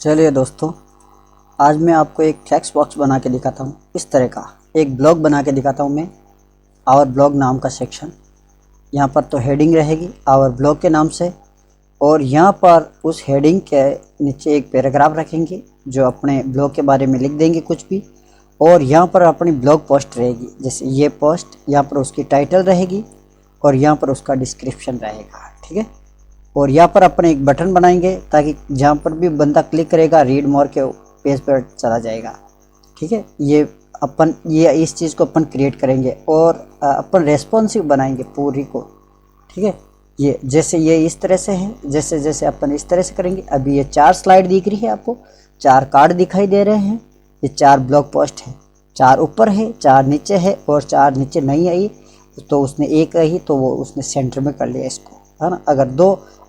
चलिए दोस्तों, आज मैं आपको एक टेक्स्ट बॉक्स बना के दिखाता हूँ। इस तरह का एक ब्लॉग बना के दिखाता हूँ मैं। आवर ब्लॉग नाम का सेक्शन, यहाँ पर तो हेडिंग रहेगी आवर ब्लॉग के नाम से, और यहाँ पर उस हेडिंग के नीचे एक पैराग्राफ रखेंगे जो अपने ब्लॉग के बारे में लिख देंगे कुछ भी। और यहाँ पर अपनी ब्लॉग पोस्ट रहेगी, जैसे ये पोस्ट, यहाँ पर उसकी टाइटल रहेगी और यहाँ पर उसका डिस्क्रिप्शन रहेगा। ठीक है। और यहाँ पर अपने एक बटन बनाएंगे ताकि जहाँ पर भी बंदा क्लिक करेगा रीड मोर के पेज पर चला जाएगा। ठीक है। ये इस चीज़ को अपन क्रिएट करेंगे और अपन रेस्पॉन्सिव बनाएंगे पूरी को। ठीक है। ये जैसे ये इस तरह से है, जैसे जैसे अपन इस तरह से करेंगे। अभी ये 4 स्लाइड दिख रही है आपको, 4 कार्ड दिखाई दे रहे हैं। ये 4 ब्लॉग पोस्ट है, 4 ऊपर है, 4 नीचे है और 4 नीचे नहीं आई तो उसने एक रही तो वो उसने सेंटर में कर लिया इसको, है ना।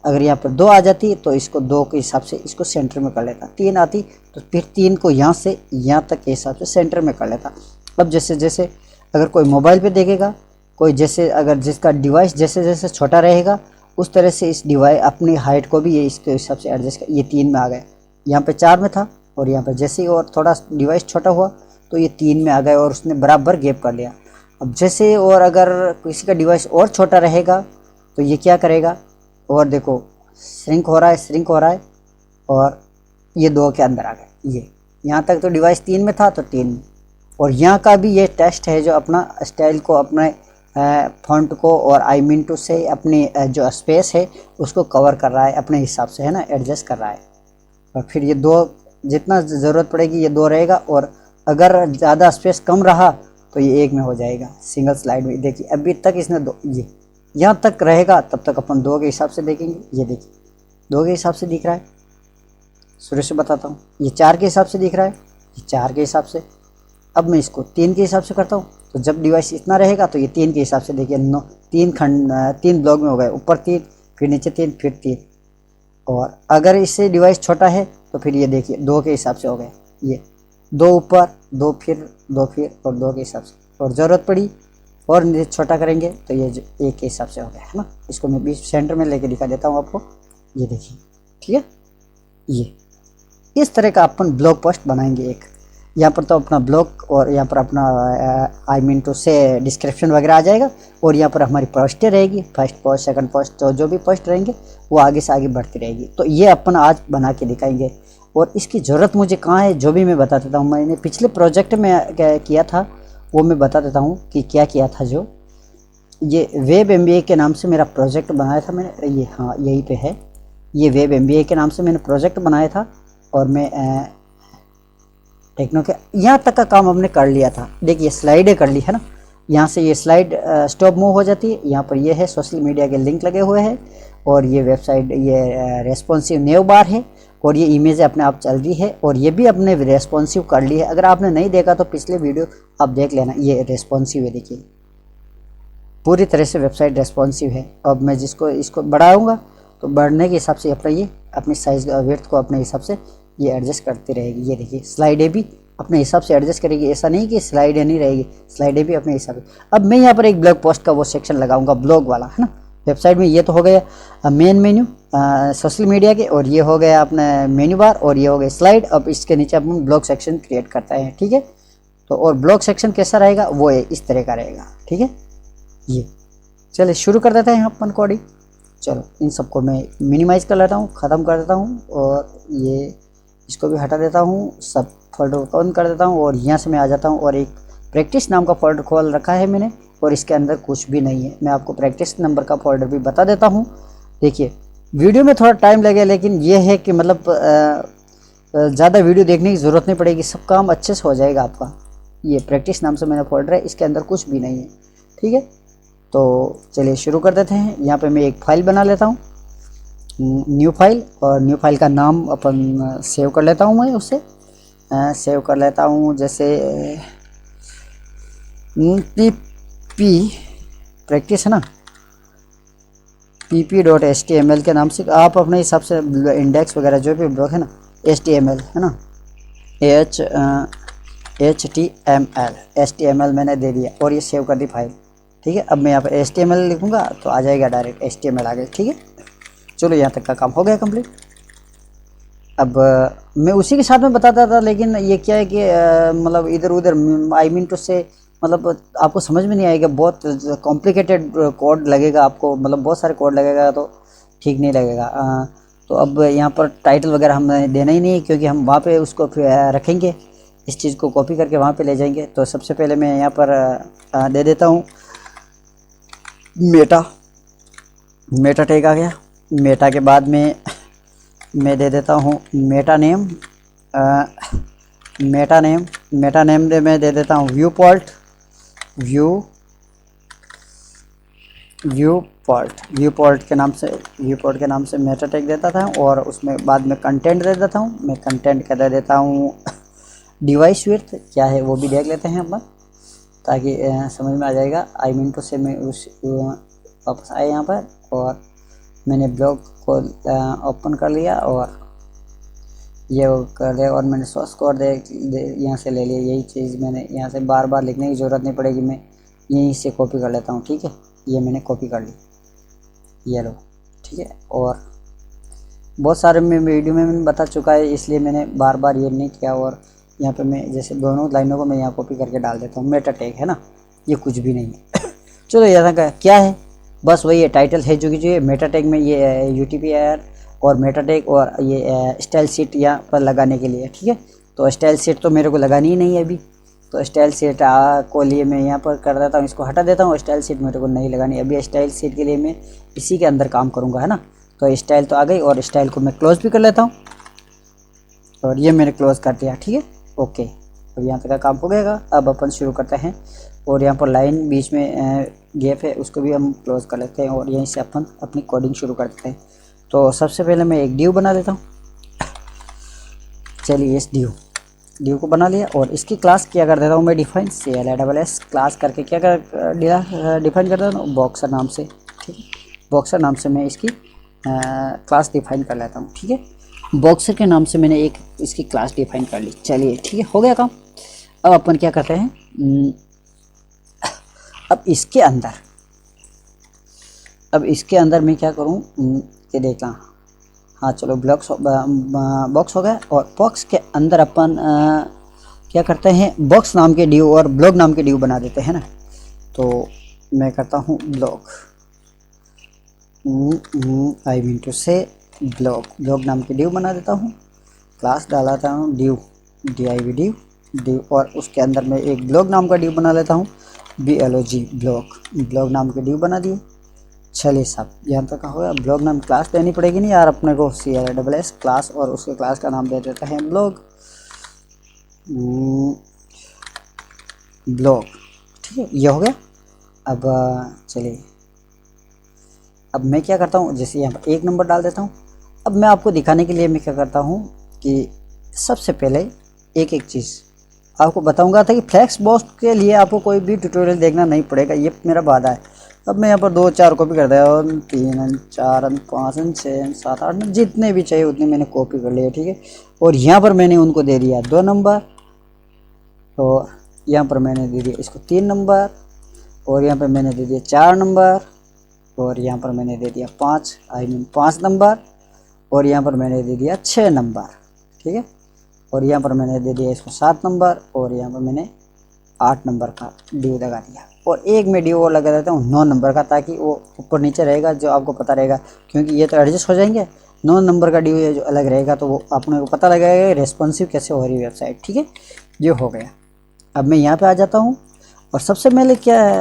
अगर यहाँ पर 2 आ जाती तो इसको 2 के हिसाब से इसको सेंटर में कर लेता। 3 आती तो फिर 3 को यहाँ से यहाँ तक के हिसाब से सेंटर में कर लेता। अब जैसे जैसे अगर कोई मोबाइल पे देखेगा, कोई जैसे अगर जिसका डिवाइस जैसे जैसे छोटा रहेगा उस तरह से इस डिवाइस अपनी हाइट को भी ये इसके हिसाब से एडजस्ट कर। ये 3 में आ गया, यहाँ पे 4 में था और यहाँ पर जैसे ही और थोड़ा डिवाइस छोटा हुआ तो ये 3 में आ गया और उसने बराबर गैप कर लिया। अब जैसे और अगर किसी का डिवाइस और छोटा रहेगा तो ये क्या करेगा, और देखो श्रिंक हो रहा है और ये 2 के अंदर आ गए। ये यहाँ तक तो डिवाइस 3 में था तो 3 में। और यहाँ का भी ये टेस्ट है जो अपना स्टाइल को, अपने फॉन्ट को और आई मीन टू से अपनी जो स्पेस है उसको कवर कर रहा है अपने हिसाब से, है ना, एडजस्ट कर रहा है। और फिर ये 2 जितना ज़रूरत पड़ेगी ये 2 रहेगा, और अगर ज़्यादा स्पेस कम रहा तो ये 1 में हो जाएगा सिंगल स्लाइड में। देखिए अभी तक इसने 2 ये यहाँ तक रहेगा, तब तक अपन 2 के हिसाब से देखेंगे। ये देखिए 2 के हिसाब से दिख रहा है, शुरू से बताता हूँ। ये 4 के हिसाब से दिख रहा है, ये 4 के हिसाब से। अब मैं इसको 3 के हिसाब से करता हूँ तो जब डिवाइस इतना रहेगा तो ये 3 के हिसाब से देखिए 3 ब्लॉक में हो गए, ऊपर 3 फिर नीचे 3 फिर 3। और अगर इससे डिवाइस छोटा है तो फिर ये देखिए 2 के हिसाब से हो गए। ये 2 ऊपर 2 फिर 2 फिर और 2 के हिसाब से, और ज़रूरत पड़ी और छोटा करेंगे तो ये 1 के हिसाब से हो गया, है ना। इसको मैं बीच सेंटर में लेके दिखा देता हूँ आपको। ये देखिए, ठीक है। ये इस तरह का अपन ब्लॉग पोस्ट बनाएंगे एक। यहाँ पर तो अपना ब्लॉग और यहाँ पर अपना आई मीन टू से डिस्क्रिप्शन वगैरह आ जाएगा, और यहाँ पर हमारी पोस्टें रहेगी, फर्स्ट पोस्ट सेकंड पोस्ट, तो जो भी पोस्ट रहेंगे वो आगे से आगे बढ़ती रहेगी। तो ये अपन आज बना के दिखाएंगे। और इसकी ज़रूरत मुझे कहाँ है जो भी मैं बता देता हूँ। मैंने पिछले प्रोजेक्ट में किया था वो मैं बता देता हूँ कि क्या किया था। जो ये वेब MBA के नाम से मेरा प्रोजेक्ट बनाया था मैंने, ये हाँ यहीं पे है, ये वेब MBA के नाम से मैंने प्रोजेक्ट बनाया था। और मैं टेक्नो के यहाँ तक का काम हमने कर लिया था। देखिए स्लाइडें कर ली है ना, यहाँ से ये स्लाइड स्टॉप मूव हो जाती है। यहाँ पर ये है सोशल मीडिया के लिंक लगे हुए हैं, और ये वेबसाइट ये रेस्पॉन्सिव नेव बार है, और ये इमेज अपने आप चल रही है, और ये भी अपने रेस्पॉन्सिव कर ली है। अगर आपने नहीं देखा तो पिछले वीडियो आप देख लेना। ये रेस्पॉन्सिव है, देखिए पूरी तरह से वेबसाइट रेस्पॉन्सिव है। अब मैं इसको बढ़ाऊँगा तो बढ़ने के हिसाब से अपना ये अपनी साइज विड्थ को अपने हिसाब से ये एडजस्ट करती रहेगी। ये देखिए स्लाइडें भी अपने हिसाब से एडजस्ट करेगी, ऐसा नहीं कि स्लाइडें नहीं रहेगी, स्लाइडें भी अपने हिसाब से। अब मैं यहाँ पर एक ब्लॉग पोस्ट का वो सेक्शन लगाऊंगा ब्लॉग वाला, है ना। वेबसाइट में ये तो हो गया मेन मेन्यू सोशल मीडिया के, और ये हो गया अपना मेन्यू बार, और ये हो गया स्लाइड। अब इसके नीचे अपन ब्लॉग सेक्शन क्रिएट करते हैं, ठीक है। तो और ब्लॉग सेक्शन कैसा रहेगा वो इस तरह का रहेगा, ठीक है। ये चलिए शुरू कर देते हैं अपन कोडिंग। चलो इन सबको मैं मिनिमाइज़ कर लेता हूँ, ख़त्म कर देता हूँ, और ये इसको भी हटा देता हूँ, सब फोल्डर को ऑन कर देता हूँ, और यहाँ से मैं आ जाता हूँ। और एक प्रैक्टिस नाम का फोल्डर खोल रखा है मैंने, और इसके अंदर कुछ भी नहीं है। मैं आपको प्रैक्टिस नंबर का फोल्डर भी बता देता हूँ। देखिए वीडियो में थोड़ा टाइम लगे, लेकिन ये है कि मतलब ज़्यादा वीडियो देखने की ज़रूरत नहीं पड़ेगी, सब काम अच्छे से हो जाएगा आपका। ये प्रैक्टिस नाम से मेरा फोल्डर है, इसके अंदर कुछ भी नहीं है, ठीक है। तो चलिए शुरू कर देते हैं। यहाँ पे मैं एक फ़ाइल बना लेता हूँ, न्यू फाइल, और न्यू फाइल का नाम अपन सेव कर लेता हूँ। मैं उसे सेव कर लेता हूँ, जैसे PP प्रैक्टिस है ना, pp.html के नाम से आप अपने हिसाब से इंडेक्स वगैरह जो भी ब्लॉक है ना, HTML है ना, HTML मैंने दे दिया, और ये सेव कर दी फाइल, ठीक है। अब मैं यहाँ पर HTML लिखूँगा तो आ जाएगा डायरेक्ट HTML आ गया, ठीक है। चलो यहाँ तक का काम हो गया कंप्लीट। अब मैं उसी के साथ में बताता था, लेकिन ये क्या है कि मतलब इधर उधर आई मीन टू से मतलब आपको समझ में नहीं आएगा, बहुत कॉम्प्लिकेटेड कोड लगेगा आपको, मतलब बहुत सारे कोड लगेगा तो ठीक नहीं लगेगा। तो अब यहाँ पर टाइटल वगैरह हमें देना ही नहीं, क्योंकि हम वहाँ पे उसको फिर रखेंगे, इस चीज़ को कॉपी करके वहाँ पे ले जाएंगे। तो सबसे पहले मैं यहाँ पर दे देता हूँ मेटा। मेटा टैग आ गया। मेटा के बाद में मैं दे देता हूँ मेटा नेम। मेटा नेम में मैं दे देता हूँ व्यू पोर्ट। व्यू पोर्ट के नाम से मेटा टैग देता था, और उसमें बाद में कंटेंट दे देता हूँ। मैं कंटेंट का दे देता हूँ डिवाइस विड्थ क्या है वो भी देख लेते हैं अपन, ताकि समझ में आ जाएगा। आई मीन टू से मैं उस वापस आए यहाँ पर, और मैंने ब्लॉग को ओपन कर लिया और ये कर लिया, और मैंने सोर्स कोड यहाँ से ले लिया। यही चीज़ मैंने यहाँ से बार बार लिखने की ज़रूरत नहीं पड़ेगी, मैं यहीं से कॉपी कर लेता हूँ। ठीक है, ये मैंने कॉपी कर ली, ये लो। ठीक है, और बहुत सारे मैं वीडियो में मैंने बता चुका है, इसलिए मैंने बार बार ये नहीं किया। और यहाँ पे मैं जैसे दोनों लाइनों को मैं यहाँ कॉपी करके डाल देता हूँ। मेटा टैग है ना, ये कुछ भी नहीं है। चलो यहाँ का क्या है, बस वही है, टाइटल है जो कि जो मेटा टैग में ये UTP-AR और मेटा टैग और ये स्टाइल शीट यहाँ पर लगाने के लिए। ठीक है, तो स्टाइल शीट तो मेरे को लगानी ही नहीं है अभी, तो स्टाइल शीट को लिए मैं यहाँ पर कर देता हूँ, इसको हटा देता हूँ। स्टाइल शीट मेरे को नहीं लगानी अभी, स्टाइल शीट के लिए मैं इसी के अंदर काम करूँगा, है ना। तो स्टाइल तो आ गई, और स्टाइल को मैं क्लोज भी कर लेता हूँ, और ये मैंने क्लोज कर दिया। ठीक है, ओके, अब यहाँ तक का काम हो गया। अब अपन शुरू करते हैं, और यहाँ पर लाइन बीच में गैप है उसको भी हम क्लोज कर लेते हैं, और यहीं से अपन अपनी कोडिंग शुरू कर देते हैं। तो सबसे पहले मैं एक डिव बना देता हूँ। चलिए, इस डिव को बना लिया, और इसकी क्लास क्या कर देता हूँ मैं डिफाइन, CLASS क्लास करके क्या कर डिफाइन कर देता हूँ बॉक्सर नाम से। ठीक है, बॉक्सर नाम से मैं इसकी क्लास डिफाइन कर लेता हूँ। ठीक है, बॉक्सर के नाम से मैंने एक इसकी क्लास डिफाइन कर ली। चलिए, ठीक है, हो गया काम। अब अपन क्या करते हैं, अब इसके अंदर मैं क्या करूँ कि देखा, हाँ चलो बॉक्स हो गया, और बॉक्स के अंदर अपन क्या करते हैं, बॉक्स नाम के डिव और ब्लॉग नाम के डिव बना देते हैं ना। तो मैं करता हूँ ब्लॉग, आई मीन टू से ब्लॉग नाम के डिव बना देता हूँ। क्लास डालाता हूँ div, div, और उसके अंदर मैं एक ब्लॉग नाम का डिव बना लेता हूँ, BLOG ब्लॉग नाम के डिव बना दिए। चलिए साहब, यहाँ तक हो गया। ब्लॉग नाम क्लास देनी पड़ेगी नहीं यार अपने को, CLASS क्लास, और उसके क्लास का नाम दे देता है ब्लॉग। ठीक है, ये हो गया। अब चलिए, अब मैं क्या करता हूँ, जैसे यहाँ पर 1 नंबर डाल देता हूँ। अब मैं आपको दिखाने के लिए मैं क्या करता हूँ कि सबसे पहले एक चीज़ आपको बताऊंगा था कि फ्लेक्स बॉक्स के लिए आपको कोई भी ट्यूटोरियल देखना नहीं पड़ेगा, ये मेरा वादा है। अब मैं यहाँ पर 2 4 कॉपी कर दिया, और 3 4 5 6 7 8 जितने भी चाहिए उतने मैंने कॉपी कर लिए। ठीक है, और यहाँ पर मैंने उनको दे दिया 2 नंबर, और यहाँ पर मैंने दे दिया इसको 3 नंबर, और यहाँ पर मैंने दे दिया 4 नंबर, और यहाँ पर मैंने दे दिया 5 नंबर, और यहाँ पर मैंने दे दिया 6 नंबर। ठीक है, और यहाँ पर मैंने दे दिया इसको 7 नंबर, और यहाँ पर मैंने 8 नंबर का डिव लगा दिया, और एक में डिव और लगा देता हूँ 9 नंबर का, ताकि वो ऊपर नीचे रहेगा, जो आपको पता रहेगा, क्योंकि ये तो एडजस्ट हो जाएंगे। 9 नंबर का डिव जो अलग रहेगा, तो वो अपने को पता लगेगा रेस्पॉन्सिव कैसे हो रही है वेबसाइट। ठीक है, ये हो गया। अब मैं यहाँ पर आ जाता हूँ, और सबसे पहले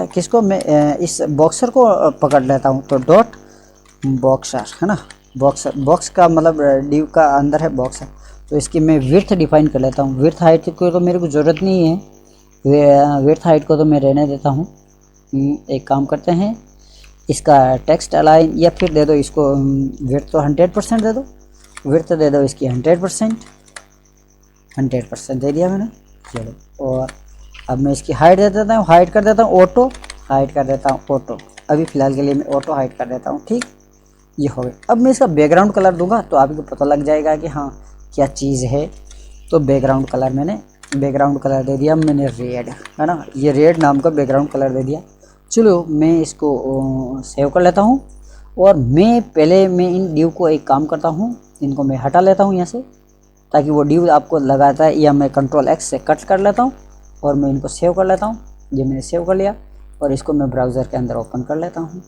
किसको मैं इस बॉक्सर को पकड़ लेता हूँ। तो डॉट बॉक्सर है ना, बॉक्स का मतलब डिव का अंदर है बॉक्सर, तो इसकी मैं विड्थ डिफाइन कर लेता हूँ। विड्थ हाइट को तो मेरे को ज़रूरत नहीं है, विड्थ हाइट को तो मैं रहने देता हूँ। एक काम करते हैं, इसका टेक्स्ट अलाइन या फिर दे दो इसको विड्थ तो 100% दे दो, विड्थ दे दो इसकी 100% दे दिया मैंने। चलो, और अब मैं इसकी हाइट दे देता हूँ, हाइट कर देता हूँ ऑटो, हाइट कर देता हूँ ऑटो, अभी फ़िलहाल के लिए मैं ऑटो हाइट कर देता हूँ। ठीक, ये हो गया। अब मैं इसका बैकग्राउंड कलर दूंगा, तो आपको पता लग जाएगा कि हाँ क्या चीज़ है। तो बैकग्राउंड कलर दे दिया मैंने रेड, है ना, ये रेड नाम का बैकग्राउंड कलर दे दिया। चलो, मैं इसको सेव कर लेता हूँ, और मैं इन डिव को एक काम करता हूँ, इनको मैं हटा लेता हूँ यहाँ से, ताकि वो ड्यू आपको लगाता है, या मैं कंट्रोल X से कट कर लेता हूँ और मैं इनको सेव कर लेता हूँ। ये मैंने सेव कर लिया और इसको मैं ब्राउज़र के अंदर ओपन कर लेता हूँ।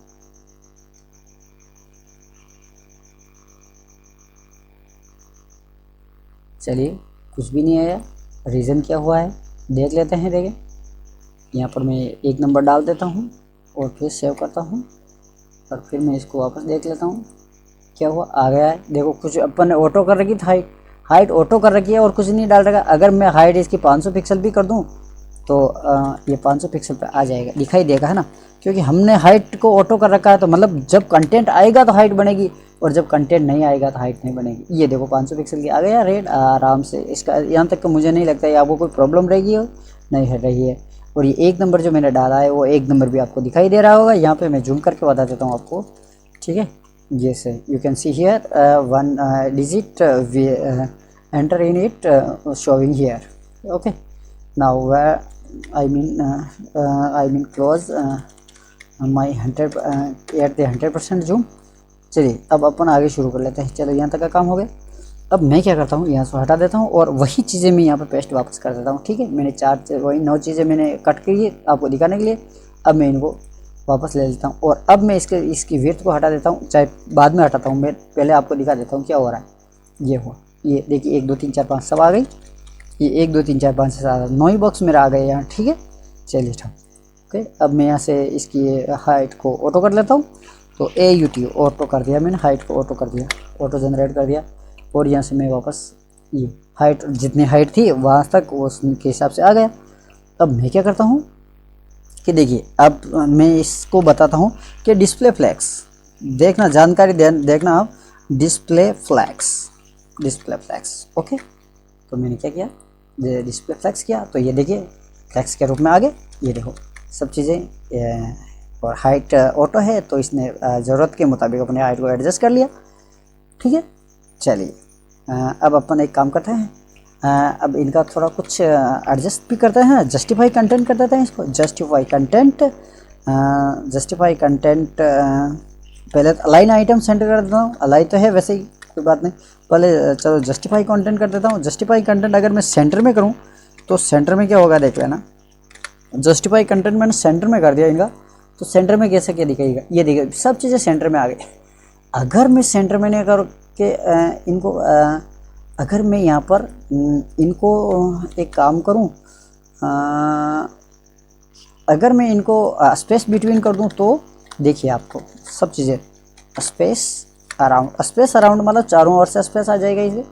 चलिए, कुछ भी नहीं आया। रीज़न क्या हुआ है देख लेते हैं। देखें, यहाँ पर मैं 1 नंबर डाल देता हूँ और फिर सेव करता हूँ और फिर मैं इसको वापस देख लेता हूँ क्या हुआ। आ गया है। देखो, कुछ अपन ने ऑटो कर रखी थी, हाइट ऑटो कर रखी है और कुछ नहीं डाल रखा। अगर मैं हाइट इसकी 500 पिक्सल भी कर दूँ तो ये 500 पिक्सल पे आ जाएगा, दिखाई देगा, है ना, क्योंकि हमने हाइट को ऑटो कर रखा है। तो मतलब जब कंटेंट आएगा तो हाइट बनेगी और जब कंटेंट नहीं आएगा तो हाइट नहीं बनेगी। ये देखो 500 पिक्सल की आ गया रेड आराम से। इसका यहाँ तक तो मुझे नहीं लगता है आपको कोई प्रॉब्लम रहेगी, नहीं है रही है। और ये 1 नंबर जो मैंने डाला है वो 1 नंबर भी आपको दिखाई दे रहा होगा। यहाँ पे मैं जूम करके बता देता हूँ आपको, ठीक है। जैसे you can see here 1 digit enter in it showing here, okay. Now I mean close my 100 at the 100% zoom. चलिए, अब अपन आगे शुरू कर लेते हैं। चलो, यहाँ तक का काम हो गया। अब मैं क्या करता हूँ, यहाँ से हटा देता हूँ और वही चीज़ें मैं यहाँ पे पेस्ट वापस कर देता हूँ, ठीक है। मैंने वही 9 चीज़ें मैंने कट की है आपको दिखाने के लिए। अब मैं इनको वापस ले लेता हूँ और अब मैं इसकी विड्थ को हटा देता हूँ, चाहे बाद में हटाता हूँ। मैं पहले आपको दिखा देता हूँ क्या हो रहा है। ये हुआ, ये देखिए 1 2 3 4 5 सब आ गई। ये 1 2 3 4 5 से 7 9 ही बॉक्स मेरा आ गए यहाँ, ठीक है। चलिए ठीक, ओके। अब मैं यहाँ से इसकी हाइट को ऑटो कर लेता हूँ। तो AUT ऑटो कर दिया मैंने, हाइट को ऑटो कर दिया, ऑटो जनरेट कर दिया। और यहाँ से मैं वापस ये हाइट जितनी हाइट थी वहाँ तक उसके हिसाब से आ गया। अब मैं क्या करता हूँ कि देखिए, अब मैं इसको बताता हूँ कि डिस्प्ले फ्लैक्स देखना, जानकारी देखना आप, डिस्प्ले फ्लैक्स, ओके। तो मैंने क्या किया, डिस्प्ले फ्लैक्स किया तो ये देखिए फ्लैक्स के रूप में आ गए। ये देखो सब चीज़ें, और हाइट ऑटो है तो इसने ज़रूरत के मुताबिक अपने हाइट को एडजस्ट कर लिया, ठीक है। चलिए, अब अपन एक काम करते हैं, अब इनका थोड़ा कुछ एडजस्ट भी करते हैं, जस्टिफाई कंटेंट कर देते हैं इसको। जस्टिफाई कंटेंट पहले तो अलाइन आइटम सेंटर कर देता हूँ। अलाइन तो है वैसे ही, कोई बात नहीं। पहले चलो जस्टिफाई कंटेंट कर देता हूँ। जस्टिफाई कंटेंट अगर मैं सेंटर में करूँ तो सेंटर में क्या होगा देख लेना। जस्टिफाई कंटेंट मैंने सेंटर में कर दिया इनका, तो सेंटर में कैसे क्या दिखाएगा, ये देखिए सब चीज़ें सेंटर में आ गई। अगर मैं सेंटर में नहीं कर के इनको अगर मैं यहाँ पर इनको एक काम करूँ, अगर मैं इनको स्पेस बिटवीन कर दूँ तो देखिए आपको सब चीज़ें स्पेस अराउंड मतलब चारों ओर से स्पेस आ जाएगा इसे।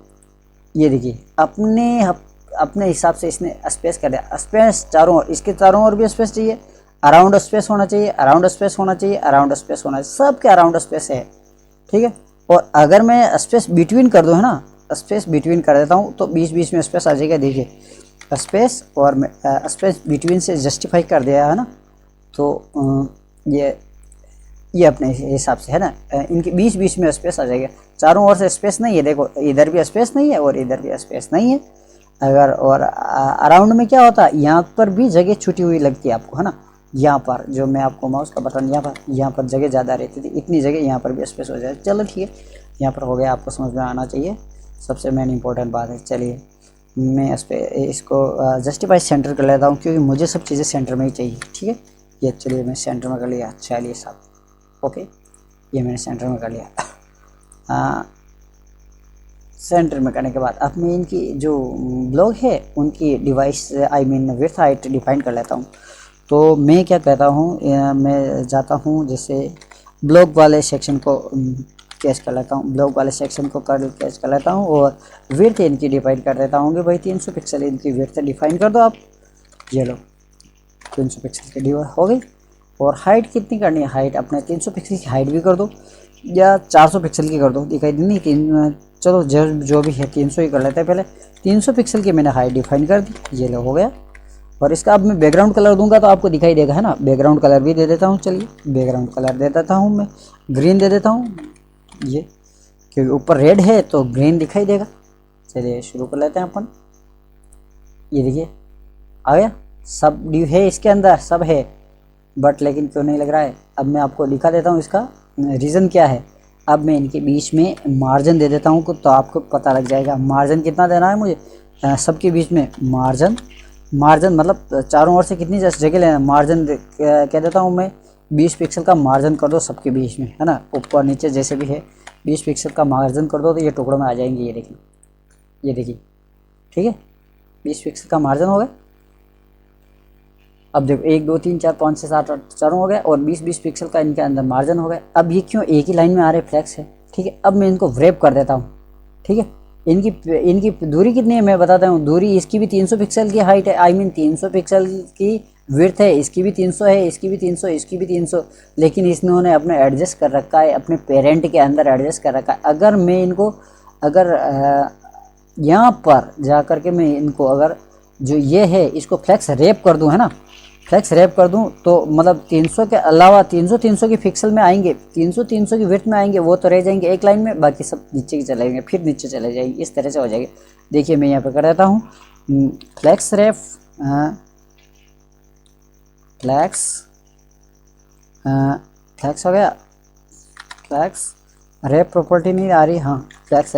ये देखिए अपने हिसाब से इसने स्पेस कर दिया। स्पेस चारों ओर, इसके चारों ओर भी स्पेस चाहिए, अराउंड स्पेस होना चाहिए, अराउंड स्पेस होना चाहिए, अराउंड स्पेस होना चाहिए, सब के अराउंड स्पेस है, ठीक है। और अगर मैं स्पेस बिटवीन कर दूँ, है ना, स्पेस बिटवीन कर देता हूँ तो बीच में स्पेस आ जाएगा। देखिए स्पेस और स्पेस बिटवीन से जस्टिफाई कर दिया है ना, तो ये अपने हिसाब से है ना, इनके बीच में स्पेस आ जाएगा। चारों ओर से स्पेस नहीं है, देखो इधर भी स्पेस नहीं है और इधर भी स्पेस नहीं है। अगर और अराउंड में क्या होता है, यहाँ पर भी जगह छुटी हुई लगती है आपको, है ना। यहाँ पर जो मैं आपको माउस का बटन यहाँ पर जगह ज़्यादा रहती थी, इतनी जगह यहाँ पर भी स्पेस हो जाए। चलो ठीक है, यहाँ पर हो गया, आपको समझ में आना चाहिए, सबसे मेन इंपॉर्टेंट बात है। चलिए मैं इसको जस्टिफाई सेंटर कर लेता हूँ, क्योंकि मुझे सब चीज़ें सेंटर में ही चाहिए, ठीक है। ये चलिए मैं सेंटर में कर लिया। चलिए साहब, ओके, ये मैंने सेंटर में कर लिया। सेंटर में करने के बाद अब मैं इनकी जो ब्लॉग है उनकी डिवाइस विड्थ हाइट डिफाइन कर लेता हूँ। तो मैं क्या कहता हूँ, मैं जाता हूँ जैसे ब्लॉग वाले सेक्शन को कैच कर लेता हूँ, ब्लॉग वाले सेक्शन को कैच कर लेता हूँ और विड्थ इनकी डिफाइन कर देता हूँ कि भाई 300 पिक्सल इनकी विड्थ डिफाइन कर दो आप। ये लो 300 पिक्सल की डिवाइस हो गई। और हाइट कितनी करनी है, हाइट अपने 300 पिक्सल की हाइट भी कर दो या 400 पिक्सल की कर दो, दिखाई नहीं, चलो जो भी है 300 ही कर लेते हैं। पहले 300 पिक्सल की मैंने हाइट डिफाइन कर दी, ये लो हो गया। और इसका अब मैं बैकग्राउंड कलर दूंगा तो आपको दिखाई देगा, है ना। बैकग्राउंड कलर भी दे देता हूँ, चलिए बैकग्राउंड कलर दे देता हूँ, मैं ग्रीन दे देता हूँ, ये क्योंकि ऊपर रेड है तो ग्रीन दिखाई देगा। चलिए शुरू कर लेते हैं अपन। ये देखिए आ गया, सब ड्यू है इसके अंदर, सब है, बट लेकिन क्यों नहीं लग रहा है। अब मैं आपको दिखा देता हूँ इसका रीज़न क्या है। अब मैं इनके बीच में मार्जिन दे देता हूँ तो आपको पता लग जाएगा मार्जिन कितना देना है मुझे। सबके बीच में मार्जिन मतलब चारों ओर से कितनी जगह लेना, मार्जिन कह देता हूँ मैं 20 पिक्सल का मार्जिन कर दो सबके बीच में, है ना, ऊपर नीचे जैसे भी है 20 पिक्सल का मार्जिन कर दो तो ये टुकड़ों में आ जाएंगे। ये देखिए, ये देखिए, ठीक है, 20 पिक्सल का मार्जिन हो गया। अब देखो 1 2 3 4 5 6 7 8 चारों हो गए और 20 पिक्सल का इनके अंदर मार्जिन हो गया। अब ये क्यों एक ही लाइन में आ रहे फ्लैक्स है, ठीक है। अब मैं इनको व्रैप कर देता हूँ, ठीक है। इनकी दूरी कितनी है मैं बताता हूँ। दूरी इसकी भी 300 पिक्सल की हाइट है, आई मीन 300 पिक्सल की विड्थ है, इसकी भी 300 है, इसकी भी 300, इसकी भी 300, लेकिन इन्होंने अपने एडजस्ट कर रखा है, अपने पेरेंट के अंदर एडजस्ट कर रखा है। अगर मैं इनको यहाँ पर जा कर के मैं इनको अगर जो ये है इसको फ्लैक्स रैप कर दूँ, है ना, फ्लैक्स रैप कर दूं तो मतलब 300 के अलावा 300 की पिक्सल में आएंगे, 300 की विड्थ में आएंगे, वो तो रह जाएंगे एक लाइन में, बाकी सब नीचे की चले जाएंगे, फिर नीचे चले जाएंगे, इस तरह से हो जाएगा। देखिए मैं यहाँ पे कर देता हूँ फ्लैक्स रैप, फ्लैक्स हो गया, फ्लैक्स रैप प्रॉपर्टी नहीं आ रही, हाँ फ्लैक्स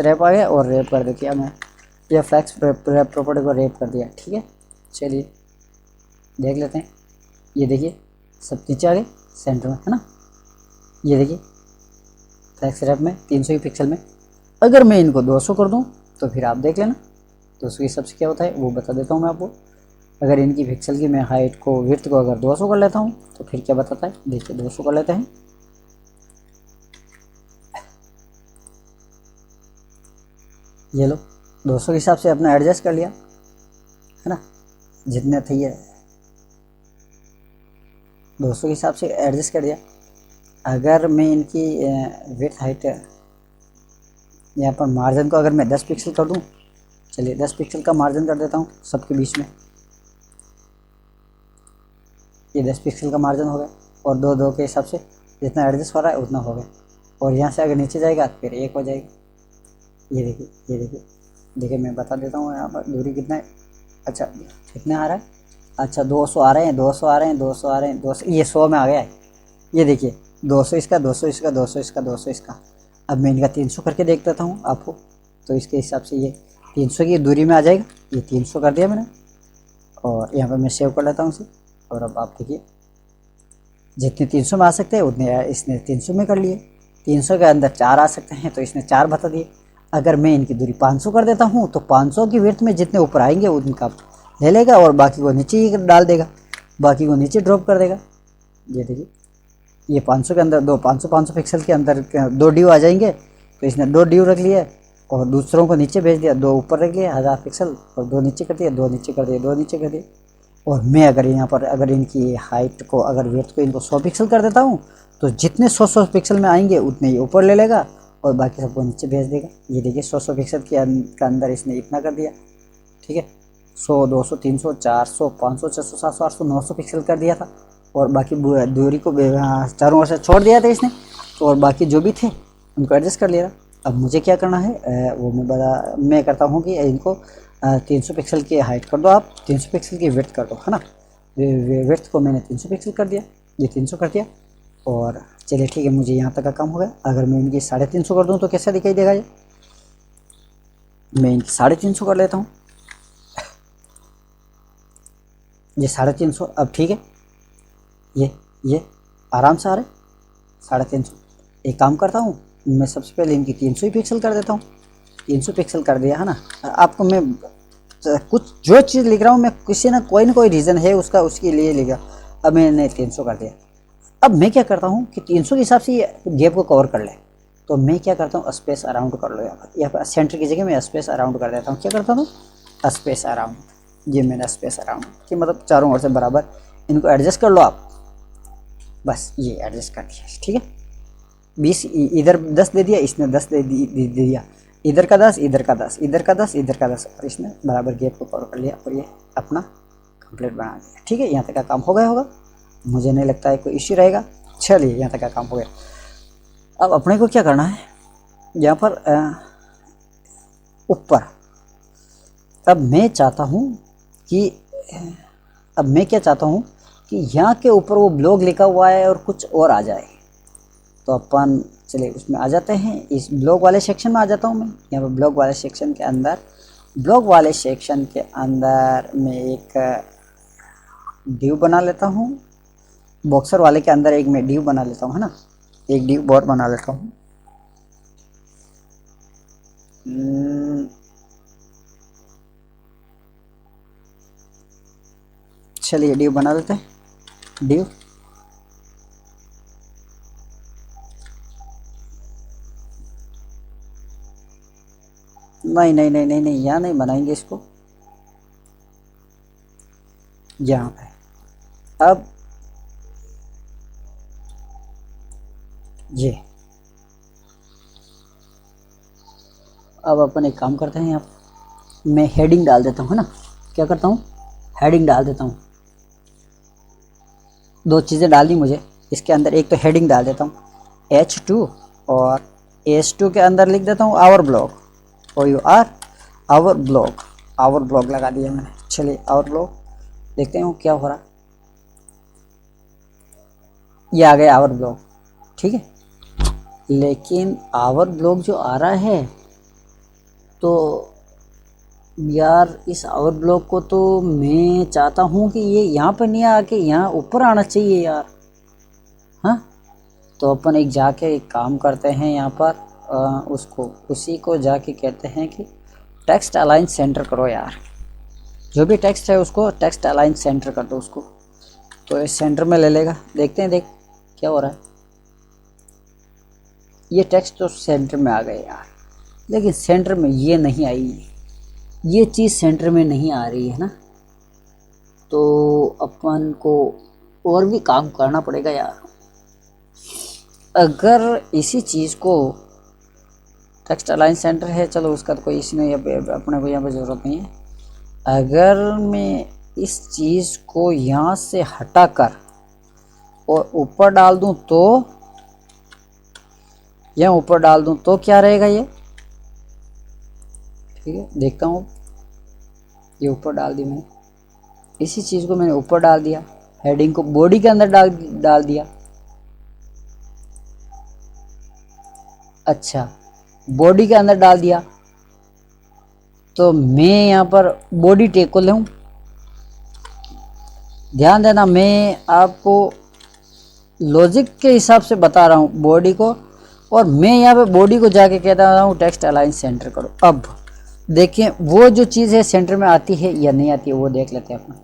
रैप आ गया और रैप कर दो। किया मैं ये फ्लैक्स रैप प्रॉपर्टी को रैप कर दिया, ठीक है। चलिए देख लेते हैं, ये देखिए सब नीचे आ गए सेंटर में, है ना। ये देखिए फ्लैक्स रैप में 300 की पिक्सल में अगर मैं इनको 200 कर दूं तो फिर आप देख लेना 200 की सबसे क्या होता है वो बता देता हूँ मैं आपको। अगर इनकी पिक्सल की मैं हाइट को विड्थ को अगर 200 कर लेता हूँ तो फिर क्या बताता है, देखिए 200 कर लेते हैं, ये लो 200 के हिसाब से अपना एडजस्ट कर लिया, है ना, जितने थे ये 200 के हिसाब से एडजस्ट कर दिया। अगर मैं इनकी विड्थ हाइट यहाँ पर मार्जिन को अगर मैं 10 पिक्सल कर दूँ, चलिए 10 पिक्सल का मार्जिन कर देता हूँ सबके बीच में, ये 10 पिक्सल का मार्जिन हो गया और दो के हिसाब से जितना एडजस्ट हो रहा है उतना हो गया। और यहाँ से अगर नीचे जाएगा फिर 1 हो जाएगा। ये देखिए, ये देखिए, देखिए मैं बता देता हूँ यहाँ पर दूरी कितना है, अच्छा कितना आ रहा है, अच्छा 200 आ रहे हैं, 200 आ रहे हैं, 200 आ रहे हैं, 200, ये 100 में आ गया है। ये देखिए 200 इसका, 200 इसका, 200 इसका, 200 इसका। अब मैं इनका 300 करके देख देता हूँ आपको, तो इसके हिसाब से ये 300 की दूरी में आ जाएगा। ये 300 कर दिया मैंने और यहाँ पर मैं सेव कर लेता हूँ इसे। और अब आप देखिए जितने 300 में आ सकते हैं उतने इसने 300 में कर लिए, 300 के अंदर 4 आ सकते हैं तो इसने 4 बता दिए। अगर मैं इनकी दूरी 500 कर देता हूँ तो 500 की विड्थ में जितने ऊपर आएंगे उनका ले लेगा और बाकी को नीचे ही डाल देगा, बाकी को नीचे ड्रॉप कर देगा। ये देखिए ये 500 के अंदर 500 पिक्सल के अंदर 2 ड्यू आ जाएंगे, तो इसने 2 ड्यू रख लिए और दूसरों को नीचे भेज दिया, 2 ऊपर रख लिया 1000 पिक्सल और 2 नीचे कर दिया, 2 नीचे कर दिया, 2 नीचे कर दिए। और मैं अगर यहाँ पर अगर इनकी हाइट को अगर विड्थ को इनको 100 पिक्सल कर देता हूँ तो जितने 100 पिक्सल में आएंगे उतने ही ऊपर ले लेगा और बाकी सबको नीचे भेज देगा। ये देखिए 100 पिक्सल के अंदर इसने इतना कर दिया, ठीक है, 100 200 300 400 500 600 700 800 900 पिक्सल कर दिया था और बाकी दूरी को चारों ओर से छोड़ दिया था इसने, तो और बाकी जो भी थे उनको एडजस्ट कर लिया। अब मुझे क्या करना है वो मैं करता हूँ कि इनको 300 पिक्सल की हाइट कर दो, आप 300 पिक्सल की विड्थ कर दो, है ना। विड्थ को मैंने 300 पिक्सल कर दिया, ये 300 कर दिया और चलिए ठीक है मुझे यहाँ तक का काम हो गया। अगर मैं इनकी 350 कर दूँ तो कैसा दिखाई देगा ये, मैं इनकी 350 कर लेता हूँ, ये 350 अब ठीक है, ये आराम से आ रहे 350। एक काम करता हूँ मैं सबसे पहले इनकी 300 ही पिक्सल कर देता हूँ, 300 पिक्सल कर दिया, है ना। आपको मैं कुछ जो चीज़ लिख रहा हूँ मैं किसी ना कोई रीज़न है उसका, उसके लिए लिखा। अब मैंने 300 कर दिया। अब मैं क्या करता हूँ कि 300 के हिसाब से ये गैप को कवर कर ले, तो मैं क्या करता हूँ स्पेस अराउंड कर लो, यहाँ पर सेंटर की जगह मैं स्पेस अराउंड कर देता हूँ। क्या करता हूँ स्पेस अराउंड, ये मैंने स्पेस अराउंड कि मतलब चारों ओर से बराबर इनको एडजस्ट कर लो आप, बस ये एडजस्ट कर दिया, ठीक है। 20 इधर 10 दे दिया, इसने 10 दे दिया, इधर का 10 इधर का 10 इधर का 10 इधर का 10 और इसने बराबर गैप को कवर कर लिया और ये अपना कंप्लीट बना दिया, ठीक है। यहाँ तक का काम हो गया होगा, मुझे नहीं लगता है कोई इश्यू रहेगा। चलिए यहाँ तक का काम हो गया। अब अपने को क्या करना है यहाँ पर ऊपर, अब मैं चाहता हूँ कि अब मैं क्या चाहता हूँ कि यहाँ के ऊपर वो ब्लॉग लिखा हुआ है और कुछ और आ जाए, तो अपन चलिए उसमें आ जाते हैं, इस ब्लॉग वाले सेक्शन में आ जाता हूँ मैं। यहाँ पर ब्लॉग वाले सेक्शन के अंदर, मैं एक डिव बना लेता हूँ। बॉक्सर वाले के अंदर एक मैं डिव बना लेता हूँ, है ना, एक डिव बॉट बना लेता हूँ। चलिए डिव बना लेते हैं। डिव नहीं नहीं नहीं नहीं नहीं, यहाँ नहीं बनाएंगे इसको, यहाँ पे। अब ये, अब अपन एक काम करते हैं, यहाँ मैं हेडिंग डाल देता हूँ, है ना। क्या करता हूँ, हेडिंग डाल देता हूँ। दो चीज़ें डालनी मुझे इसके अंदर, एक तो हेडिंग डाल देता हूँ H2 और H2 के अंदर लिख देता हूँ our blog, OUR our blog लगा दिया मैंने। चलिए आवर ब्लॉग देखते हैं क्या हो रहा। ये आ गया आवर ब्लॉग, ठीक है। लेकिन आवर ब्लॉग जो आ रहा है, तो यार इस आवर ब्लॉग को तो मैं चाहता हूँ कि ये यहाँ पर नहीं आके यहाँ ऊपर आना चाहिए यार। हाँ, तो अपन एक जाके एक काम करते हैं यहाँ पर, उसी को जाके कहते हैं कि टेक्स्ट अलाइन सेंटर करो यार। जो भी टेक्स्ट है उसको टेक्स्ट अलाइन सेंटर कर दो उसको, तो इस सेंटर में ले लेगा। देखते हैं देख क्या हो रहा है। ये टेक्स्ट तो सेंटर में आ गए यार, लेकिन सेंटर में ये नहीं आई, ये चीज़ सेंटर में नहीं आ रही है ना। तो अपन को और भी काम करना पड़ेगा यार। अगर इसी चीज़ को टेक्स्ट अलाइन सेंटर है, चलो उसका तो कोई इसी नहीं, अपने को यहाँ पर ज़रूरत नहीं है। अगर मैं इस चीज़ को यहाँ से हटाकर और ऊपर डाल दूँ, तो यहाँ ऊपर डाल दूँ तो क्या रहेगा ये, ठीक है। देखता हूँ, ये ऊपर डाल दी मैंने, इसी चीज़ को मैंने ऊपर डाल दिया, हेडिंग को बॉडी के अंदर डाल दिया। अच्छा, बॉडी के अंदर डाल दिया, तो मैं यहाँ पर बॉडी टैग को लूँ। ध्यान देना, मैं आपको लॉजिक के हिसाब से बता रहा हूँ बॉडी को, और मैं यहाँ पे बॉडी को जाके कहता हूँ टेक्स्ट अलाइन सेंटर करो। अब देखें वो जो चीज़ है सेंटर में आती है या नहीं आती है, वो देख लेते हैं अपन।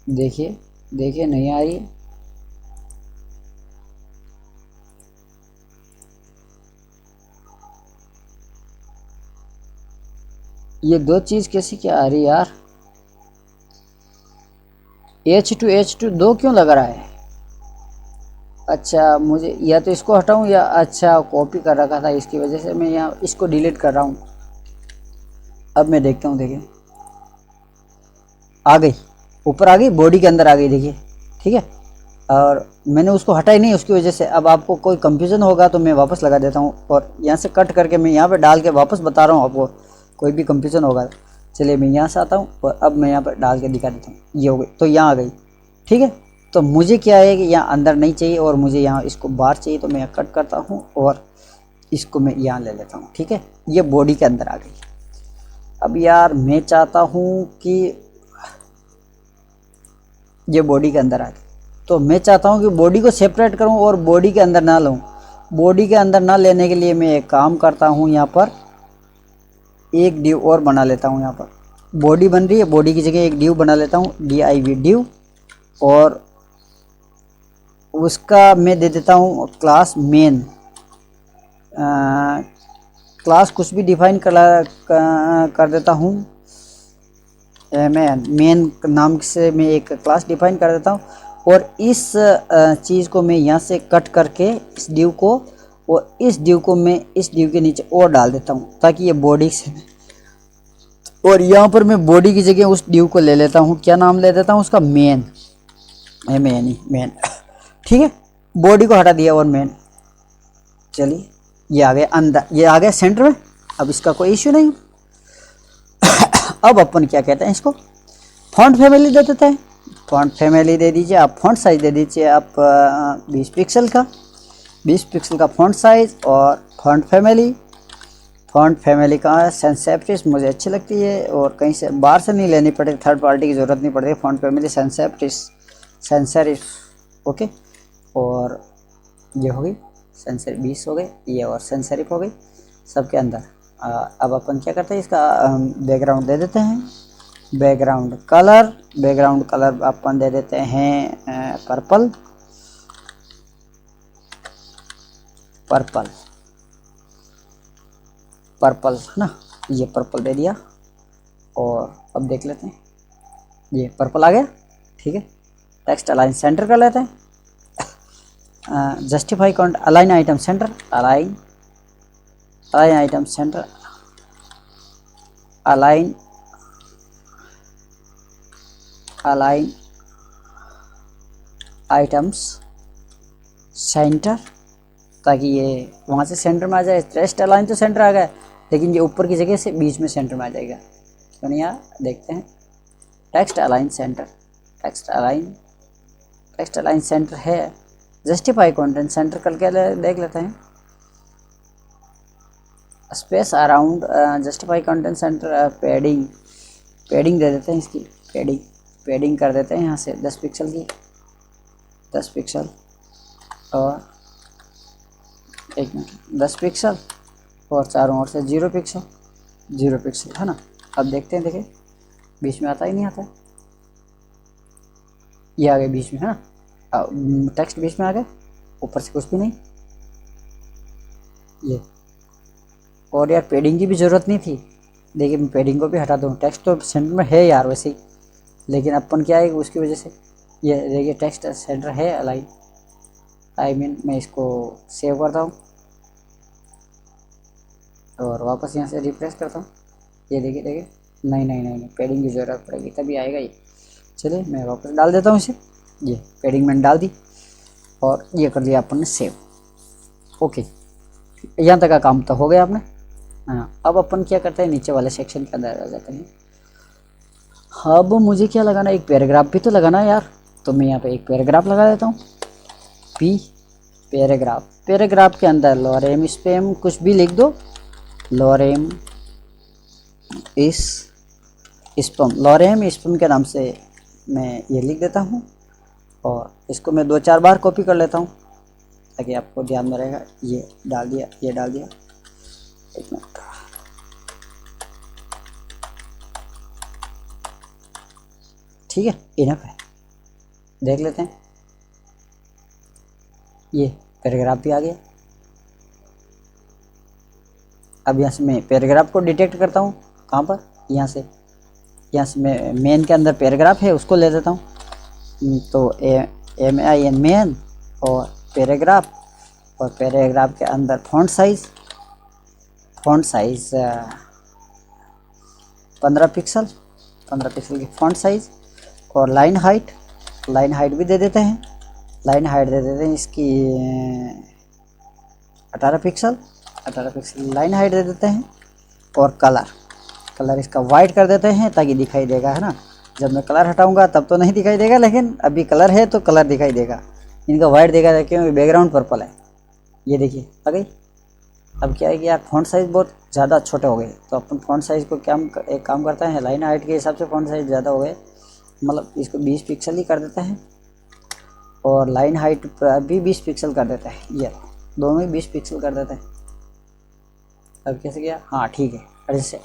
देखिए देखिए नहीं आ रही है। ये दो चीज़ कैसी क्या आ रही है यार। H2 दो क्यों लग रहा है। अच्छा, मुझे या तो इसको हटाऊं या, अच्छा कॉपी कर रखा था इसकी वजह से मैं यहाँ इसको डिलीट कर रहा हूँ। अब मैं देखता हूँ, देखिए आ गई, ऊपर आ गई, बॉडी के अंदर आ गई, देखिए ठीक है। और मैंने उसको हटाई नहीं, उसकी वजह से अब आपको कोई कंफ्यूजन होगा तो मैं वापस लगा देता हूँ, और यहाँ से कट करके मैं यहाँ पे डाल के वापस बता रहा हूँ आपको, कोई भी कंफ्यूजन होगा। चलिए मैं यहाँ से आता हूँ और अब मैं यहाँ पर डाल के दिखा देता हूँ। ये हो गई, तो यहाँ आ गई, ठीक है। तो मुझे क्या है कि यहाँ अंदर नहीं चाहिए और मुझे यहाँ इसको बाहर चाहिए, तो मैं यहाँ कट करता हूँ और इसको मैं यहाँ ले लेता हूँ, ठीक है। ये बॉडी के अंदर आ गई। अब यार मैं चाहता हूँ कि ये बॉडी के अंदर आ गई, तो मैं चाहता हूँ कि बॉडी को सेपरेट करूँ और बॉडी के अंदर ना लूँ। बॉडी के अंदर ना लेने के लिए मैं एक काम करता हूँ, यहाँ पर एक डिव और बना लेता हूँ। यहाँ पर बॉडी बन रही है, बॉडी की जगह एक डिव बना लेता हूँ, DIV डिव, और उसका मैं दे देता हूँ क्लास मेन। क्लास कुछ भी डिफाइन कर देता हूँ, मेन नाम से मैं एक क्लास डिफाइन कर देता हूँ, और इस चीज़ को मैं यहाँ से कट करके इस डिव को, और इस डिव को मैं इस डिव के नीचे और डाल देता हूँ, ताकि ये बॉडी से, और यहाँ पर मैं बॉडी की जगह उस डिव को ले लेता हूँ। क्या नाम ले देता हूँ उसका, मेन, मेन, ठीक है। बॉडी को हटा दिया और मेन। चलिए ये आ गया अंदर, ये आ गया सेंटर में, अब इसका कोई इश्यू नहीं। अब अपन क्या कहते हैं, इसको फॉन्ट फैमिली दे देते हैं। फॉन्ट फैमिली दे दीजिए आप, फॉन्ट साइज दे दीजिए आप 20 पिक्सल का। 20 पिक्सल का फ़ॉन्ट साइज़ और फ़ॉन्ट फैमिली। फ़ॉन्ट फैमिली का सेंसेप्टिस मुझे अच्छी लगती है और कहीं से बाहर से नहीं लेनी पड़ती, थर्ड पार्टी की ज़रूरत नहीं पड़ती। फ़ॉन्ट फैमिली सेंसेप्टिस सेंसेरिफ, ओके। और ये हो गई सेंसर 20 हो गए ये, और सेंसेरिफ हो गई सबके अंदर। अब अपन क्या करते हैं, इसका बैकग्राउंड दे देते हैं। बैकग्राउंड कलर अपन दे देते हैं पर्पल है ना, ये पर्पल दे दिया। और अब देख लेते हैं, ये पर्पल आ गया, ठीक है। टेक्स्ट अलाइन सेंटर कर लेते हैं। Justify count align item centre, align item centre, align items centre, ताकि ये वहाँ से सेंटर में आ जाए। टेक्स्ट अलाइन तो सेंटर आ गया, लेकिन ये ऊपर की जगह से बीच में सेंटर में आ जाएगा। तो नहीं यार, देखते हैं text align center, text align center है। जस्टिफाई कंटेंट सेंटर करके देख लेते हैं। Space around justify content center, padding दे देते हैं इसकी, पैडिंग कर देते हैं यहाँ से 10 पिक्सल की, 10 पिक्सल और 1 मिनट 10 पिक्सल और चारों ओर से 0 पिक्सल है ना। अब देखते हैं, देखिए बीच में आता ही नहीं आता, ये आ गया बीच में है ना। टेक्स्ट बीच में आ गया, ऊपर से कुछ भी नहीं ये। और यार पैडिंग की भी ज़रूरत नहीं थी, देखिए मैं पैडिंग को भी हटा दूँ। टेक्स्ट तो सेंटर में है यार वैसे ही, लेकिन अपन क्या है उसकी वजह से ये देखिए टेक्स्ट सेंटर है अलाइन। मैं इसको सेव करता हूँ और वापस यहाँ से रिफ्रेश करता हूँ। ये देखिए नहीं, पैडिंग की ज़रूरत पड़ेगी तभी आएगा ये। चलिए मैं वापस डाल देता हूँ इसे, ये पैडिंग मैंने डाल दी और ये कर लिया अपन ने सेव। ओके, यहाँ तक का काम तो हो गया आपने। हाँ, अब अपन क्या करते हैं, नीचे वाले सेक्शन के अंदर आ जाते हैं। अब मुझे क्या लगाना, एक पैराग्राफ भी तो लगाना है यार, तो मैं यहाँ पे एक पैराग्राफ लगा देता हूँ। पैराग्राफ के अंदर लोरेम स्पैम कुछ भी लिख दो, लोरेम स्पैम के नाम से मैं ये लिख देता हूँ और इसको मैं 2-4 बार कॉपी कर लेता हूँ ताकि आपको ध्यान में रहेगा। ये डाल दिया, एक मिनट, ठीक है, इनफ है। देख लेते हैं, ये पैराग्राफ भी आ गया। अब यहाँ से मैं पैराग्राफ को डिटेक्ट करता हूँ, कहाँ पर, यहाँ से मैं मेन के अंदर पैराग्राफ है उसको ले देता हूँ। तो MIN मेन और पैराग्राफ के अंदर फ़ॉन्ट साइज़ 15 पिक्सल की फ़ॉन्ट साइज़ और लाइन हाइट भी दे देते हैं। इसकी 18 पिक्सल लाइन हाइट दे देते हैं। और कलर इसका वाइट कर देते हैं ताकि दिखाई देगा, है ना। जब मैं कलर हटाऊंगा तब तो नहीं दिखाई देगा, लेकिन अभी कलर है तो कलर दिखाई देगा। इनका वाइट देगा क्योंकि बैकग्राउंड पर्पल है। ये देखिए आ गई। अब क्या है कि यार फ़ॉन्ट साइज़ बहुत ज़्यादा छोटे हो गए, तो अपन फ़ॉन्ट साइज़ को एक काम करते हैं, लाइन हाइट के हिसाब से फ़ॉन्ट साइज़ ज़्यादा हो गए, मतलब इसको 20 पिक्सल ही कर देते हैं और लाइन हाइट पर भी 20 पिक्सल कर देते हैं। ये दोनों ही 20 पिक्सल कर देते हैं। अब कैसे किया, हाँ ठीक है, एडजस्ट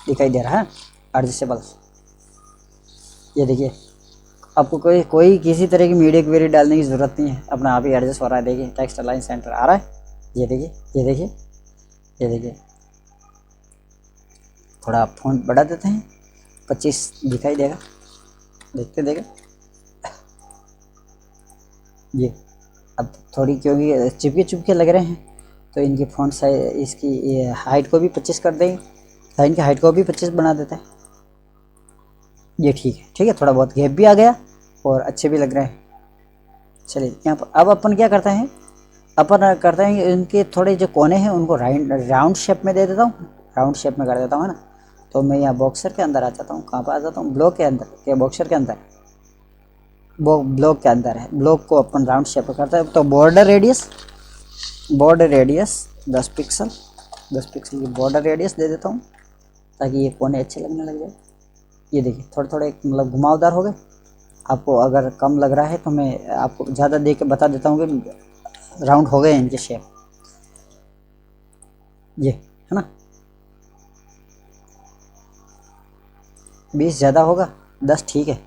दिखाई दे रहा है, एडजस्टेबल। ये देखिए आपको कोई किसी तरह की मीडिया क्वेरी डालने की ज़रूरत नहीं है, अपना आप ही एडजस्ट हो रहा है। देखिए टेक्स्ट अलाइन सेंटर आ रहा है, ये देखिए। थोड़ा फ़ॉन्ट बढ़ा देते हैं, 25 दिखाई देगा, देखते ये। अब थोड़ी क्योंकि चिपके लग रहे हैं तो इनकी फ़ॉन्ट साइज, इसकी हाइट को भी 25 कर देंगे, लाइन की हाइट को भी 25 बना देते हैं। ये ठीक है, थोड़ा बहुत गैप भी आ गया और अच्छे भी लग रहे हैं। चलिए यहाँ पर अब अपन क्या करते हैं, इनके थोड़े जो कोने हैं उनको राउंड शेप में दे देता हूँ, राउंड शेप में कर देता हूँ, है ना। तो मैं यहाँ बॉक्सर के अंदर आ जाता हूँ, कहाँ पर आ जाता हूँ, ब्लॉक के अंदर, क्या बॉक्सर के अंदर, ब्लॉक के अंदर है। ब्लॉक को अपन राउंड शेप में करते हैं। तो border radius border radius 10 pixel, 10 pixel की बॉर्डर रेडियस दे देता हूँ ताकि ये कोने अच्छे लगने लग जाए। ये देखिए थोड़े थोड़े मतलब घुमावदार हो गए। आपको अगर कम लग रहा है तो मैं आपको ज़्यादा दे के बता देता हूँ कि राउंड हो गए इनके शेप। ये है ना, 20 ज़्यादा होगा, 10 ठीक है,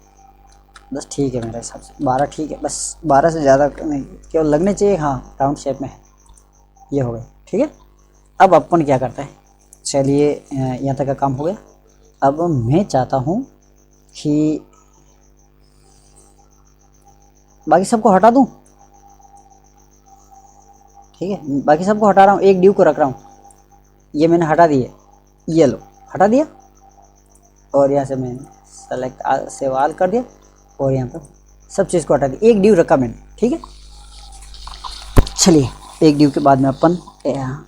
10 ठीक है मेरे हिसाब से, 12 ठीक है, बस 12 से ज़्यादा नहीं, केवल लगने चाहिए। हाँ राउंड शेप में है। ये हो गए, ठीक है। अब अपन क्या करते हैं, चलिए यहाँ तक का काम हो गया। अब मैं चाहता हूँ कि बाकी सबको हटा दूँ, ठीक है, बाकी सबको हटा रहा हूँ, एक ड्यू को रख रहा हूँ। ये मैंने हटा दिए, ये लो हटा दिया, और यहाँ से मैंने सेलेक्ट सेव ऑल कर दिया, और यहाँ पर सब चीज़ को हटा दिया, एक ड्यू रखा मैंने, ठीक है। चलिए एक ड्यू के बाद में अपन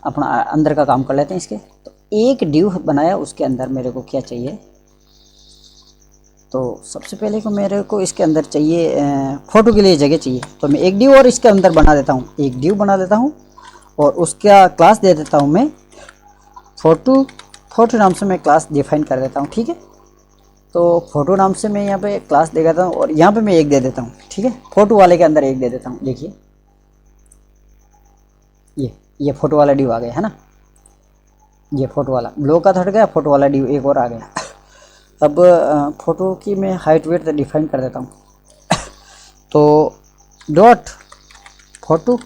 अपना अंदर का काम कर लेते हैं इसके। तो एक ड्यू बनाया, उसके अंदर मेरे को क्या चाहिए, तो सबसे पहले को मेरे को इसके अंदर चाहिए फ़ोटो के लिए जगह चाहिए। तो मैं एक ड्यू और इसके अंदर बना देता हूँ, एक ड्यू बना लेता हूँ और उसका क्लास दे देता हूँ मैं फ़ोटो नाम से मैं क्लास डिफाइन कर देता हूँ, ठीक है। तो फ़ोटो नाम से मैं यहाँ पे क्लास दे देता हूँ और यहाँ पे मैं एक दे देता हूँ, ठीक है। फ़ोटो वाले के अंदर एक दे देता हूँ, देखिए ये फ़ोटो वाला ड्यू आ गया है ना, ये फ़ोटो वाला ब्लॉक का हट गया, फ़ोटो वाला ड्यू एक और आ गया। अब फ़ोटो की मैं हाइट वेट डिफाइन कर देता हूँ। तो डॉट फ़ोटो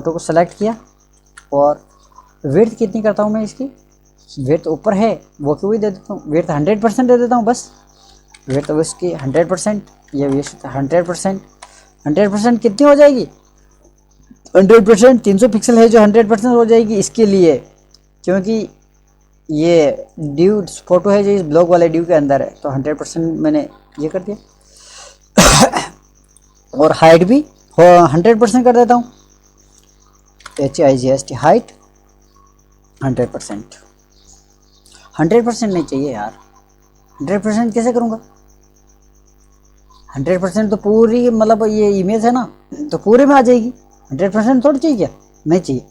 को सेलेक्ट किया और विड्थ कितनी करता हूँ मैं इसकी, विड्थ ऊपर है वो क्यों ही दे देता हूँ, विड्थ 100% दे देता हूँ बस। विड्थ उसकी 100%, ये 100%, 100% कितनी हो जाएगी, 100% 300 पिक्सल है जो 100% हो जाएगी इसके लिए, क्योंकि ये ड्यू फोटो है जो इस ब्लॉग वाले ड्यू के अंदर है। तो 100% मैंने ये कर दिया। और हाइट भी 100% कर देता हूँ, HIGST हाइट 100%। 100% नहीं चाहिए यार, 100% कैसे करूँगा, 100% तो पूरी मतलब ये इमेज है ना तो पूरे में आ जाएगी, 100% थोड़ी चाहिए क्या, नहीं चाहिए।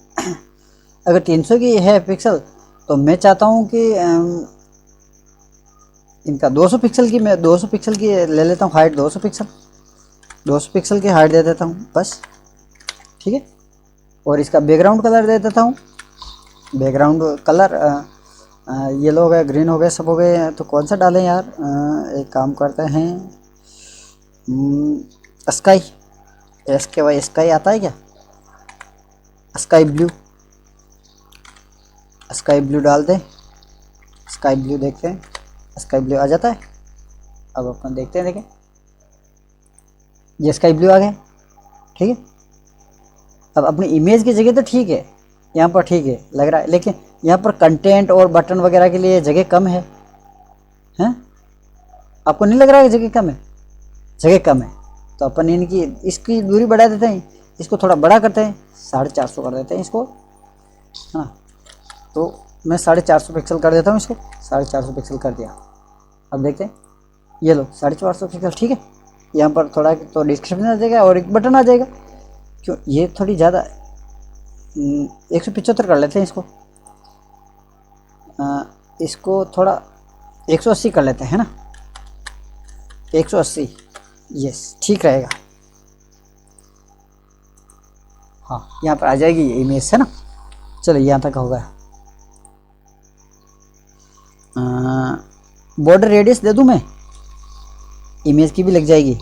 अगर 300 की है पिक्सल तो मैं चाहता हूँ कि इनका 200 पिक्सल की, मैं 200 पिक्सल की ले लेता हूँ हाइट, 200 पिक्सल की हाइट दे देता हूँ बस, ठीक है। और इसका बैकग्राउंड कलर दे देता हूँ, बैकग्राउंड कलर येलो हो गया, ग्रीन हो गया, सब हो गए। तो कौन सा डालें यार, एक काम करते हैं, स्काई, SKY स्काई आता है क्या, स्काई ब्लू डाल दें, स्काई ब्लू देखते हैं, स्काई ब्लू आ जाता है। अब अपन देखते हैं, देखें ये स्काई ब्लू आ गया, ठीक है। अब अपनी इमेज की जगह तो ठीक है, यहाँ पर ठीक है लग रहा है, लेकिन यहाँ पर कंटेंट और बटन वगैरह के लिए जगह कम है, हैं, आपको नहीं लग रहा है जगह कम है, जगह कम है। तो अपन इनकी इसकी दूरी बढ़ा देते हैं, इसको थोड़ा बड़ा करते हैं, 450 कर देते हैं इसको, हाँ। तो मैं 450 पिक्सल कर देता हूँ इसको, 450 पिक्सल कर दिया। अब देखते हैं, ये लो 450 पिक्सल, ठीक है। यहाँ पर थोड़ा तो डिस्क्रिप्शन आ जाएगा और एक बटन आ जाएगा, क्यों ये थोड़ी ज़्यादा 175 कर लेते हैं इसको, इसको थोड़ा 180 कर लेते हैं ना, 180, यस ठीक रहेगा। हाँ यहाँ पर आ जाएगी ये इमेज है ना। चलो यहाँ तक होगा। बॉर्डर रेडियस दे दूँ मैं, इमेज की भी लग जाएगी,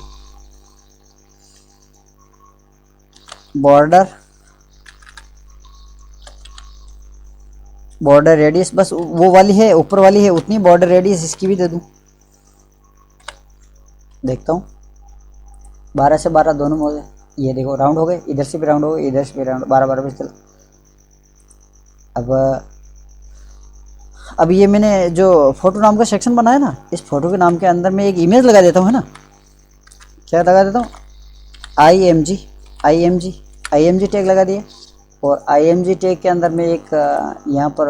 बॉर्डर रेडियस बस वो वाली है, ऊपर वाली है उतनी बॉर्डर रेडियस इसकी भी दे दूँ, देखता हूँ 12 से 12 दोनों में हो गए। ये देखो राउंड हो गए, इधर से भी राउंड हो गए, इधर से भी राउंड, 12 पे चल। अब ये मैंने जो फोटो नाम का सेक्शन बनाया ना, इस फोटो के नाम के अंदर मैं एक इमेज लगा देता हूँ, है ना, क्या लगा देता हूँ, IMG टैग लगा दिया। और IMG टैग के अंदर में एक यहाँ पर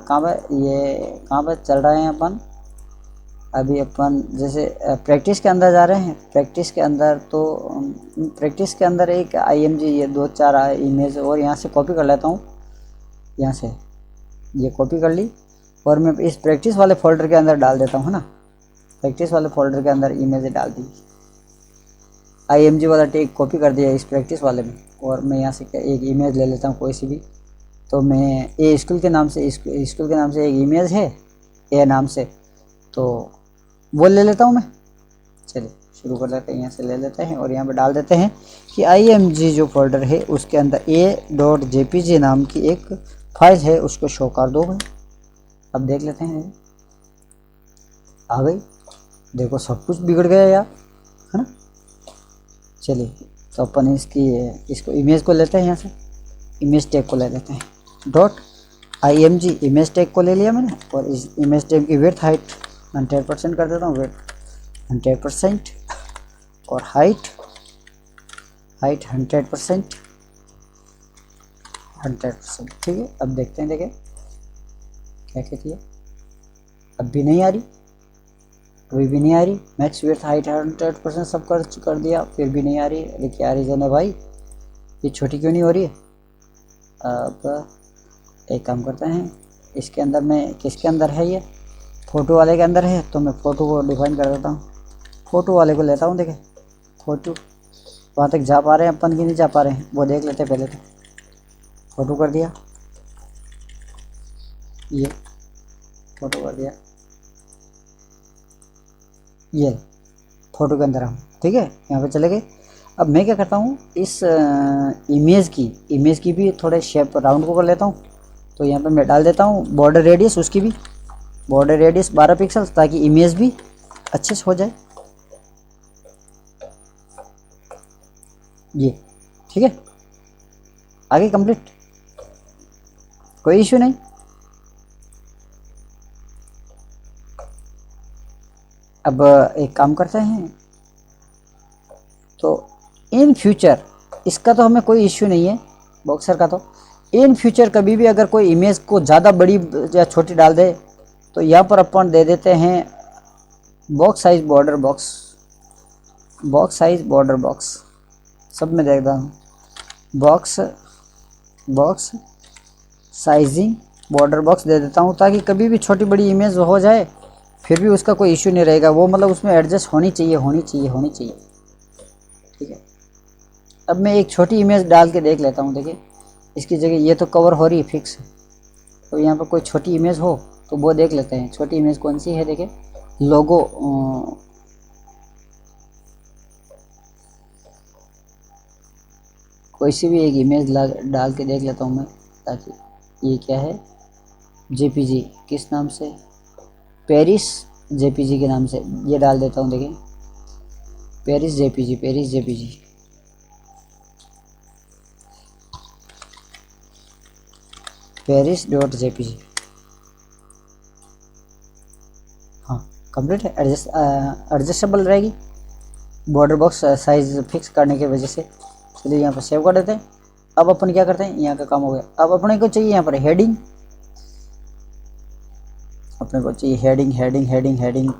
कहाँ पर ये कहाँ पर चल रहे हैं अपन, अभी अपन जैसे प्रैक्टिस के अंदर जा रहे हैं। प्रैक्टिस के अंदर तो प्रैक्टिस के अंदर एक IMG ये 2-4 इमेज और यहाँ से कॉपी कर लेता हूँ। यहाँ से ये कॉपी कर ली और मैं इस प्रैक्टिस वाले फोल्डर के अंदर डाल देता हूँ, है ना। प्रैक्टिस वाले फोल्डर के अंदर इमेज डाल दी, IMG वाला टेक कॉपी कर दिया इस प्रैक्टिस वाले में। और मैं यहाँ से एक इमेज ले लेता हूँ कोई सी भी। तो मैं ए स्कूल के नाम से एक इमेज है ए नाम से, तो वो ले लेता हूँ मैं। चलिए शुरू कर लेते हैं, यहाँ से ले लेते हैं और यहाँ पे डाल देते हैं कि IMG जो फोल्डर है उसके अंदर a.jpg नाम की एक फाइल है, उसको शो कर दो भाई। अब देख लेते हैं, आ गई। देखो सब कुछ बिगड़ गया यार, है ना। चलिए तो अपन इसको इमेज को लेते हैं, यहाँ से इमेज टैग को ले लेते हैं। .img इमेज टैग को ले लिया मैंने और इस इमेज टैग की विड्थ हाइट 100% कर देता हूँ, विड्थ 100% और हाइट 100%। ठीक है। अब देखते हैं, देखें क्या कहती है। अब भी नहीं आ रही, अभी भी नहीं आ रही। मैक्स विड्थ हाइट 100% सब कर दिया, फिर भी नहीं आ रही। अरे क्या रीज़न है भाई, ये छोटी क्यों नहीं हो रही है। अब एक काम करते हैं, इसके अंदर में किसके अंदर है, ये फ़ोटो वाले के अंदर है, तो मैं फ़ोटो को डिफाइन कर देता हूँ। फ़ोटो वाले को लेता हूँ। देखें फ़ोटो वहाँ तक जा पा रहे हैं अपन कि नहीं जा पा रहे हैं, वो देख लेते हैं पहले। तो फ़ोटो कर दिया, ये फ़ोटो कर दिया, ये फ़ोटो के अंदर हम, ठीक है, यहाँ पे चले गए। अब मैं क्या करता हूँ, इस इमेज की भी थोड़े शेप राउंड को कर लेता हूँ। तो यहाँ पे मैं डाल देता हूँ बॉर्डर रेडियस, उसकी भी बॉर्डर रेडियस 12 पिक्सल, ताकि इमेज भी अच्छे से हो जाए। ये ठीक है, आगे कंप्लीट, कोई इश्यू नहीं। अब एक काम करते हैं, तो इन फ्यूचर इसका तो हमें कोई इश्यू नहीं है बॉक्सर का। तो इन फ्यूचर कभी भी अगर कोई इमेज को ज़्यादा बड़ी या छोटी डाल दे, तो यहाँ पर अपन दे देते हैं बॉक्स साइज बॉर्डर बॉक्स, सब में देखता हूँ बॉक्स साइजिंग बॉर्डर बॉक्स दे देता हूँ, ताकि कभी भी छोटी बड़ी इमेज हो जाए फिर भी उसका कोई इश्यू नहीं रहेगा। वो मतलब उसमें एडजस्ट होनी चाहिए। ठीक है। अब मैं एक छोटी इमेज डाल के देख लेता हूँ। देखिए इसकी जगह ये तो कवर हो रही है फिक्स, तो यहाँ पर कोई छोटी इमेज हो तो वो देख लेते हैं। छोटी इमेज कौन सी है, देखिए लोगो, कोई सी भी एक इमेज डाल के देख लेता हूँ मैं, ताकि ये क्या है, JPG किस नाम से, पेरिस JPG के नाम से ये डाल देता हूँ। देखिए पेरिस JPG पेरिस.jpg। हाँ कंप्लीट है, एडजस्टेबल रहेगी बॉर्डर बॉक्स साइज फिक्स करने की वजह से। चलिए यहाँ पर सेव कर देते हैं। अब अपन क्या करते हैं, यहाँ का काम हो गया। अब अपने को चाहिए यहाँ पर हेडिंग, अपने को चाहिए हेडिंग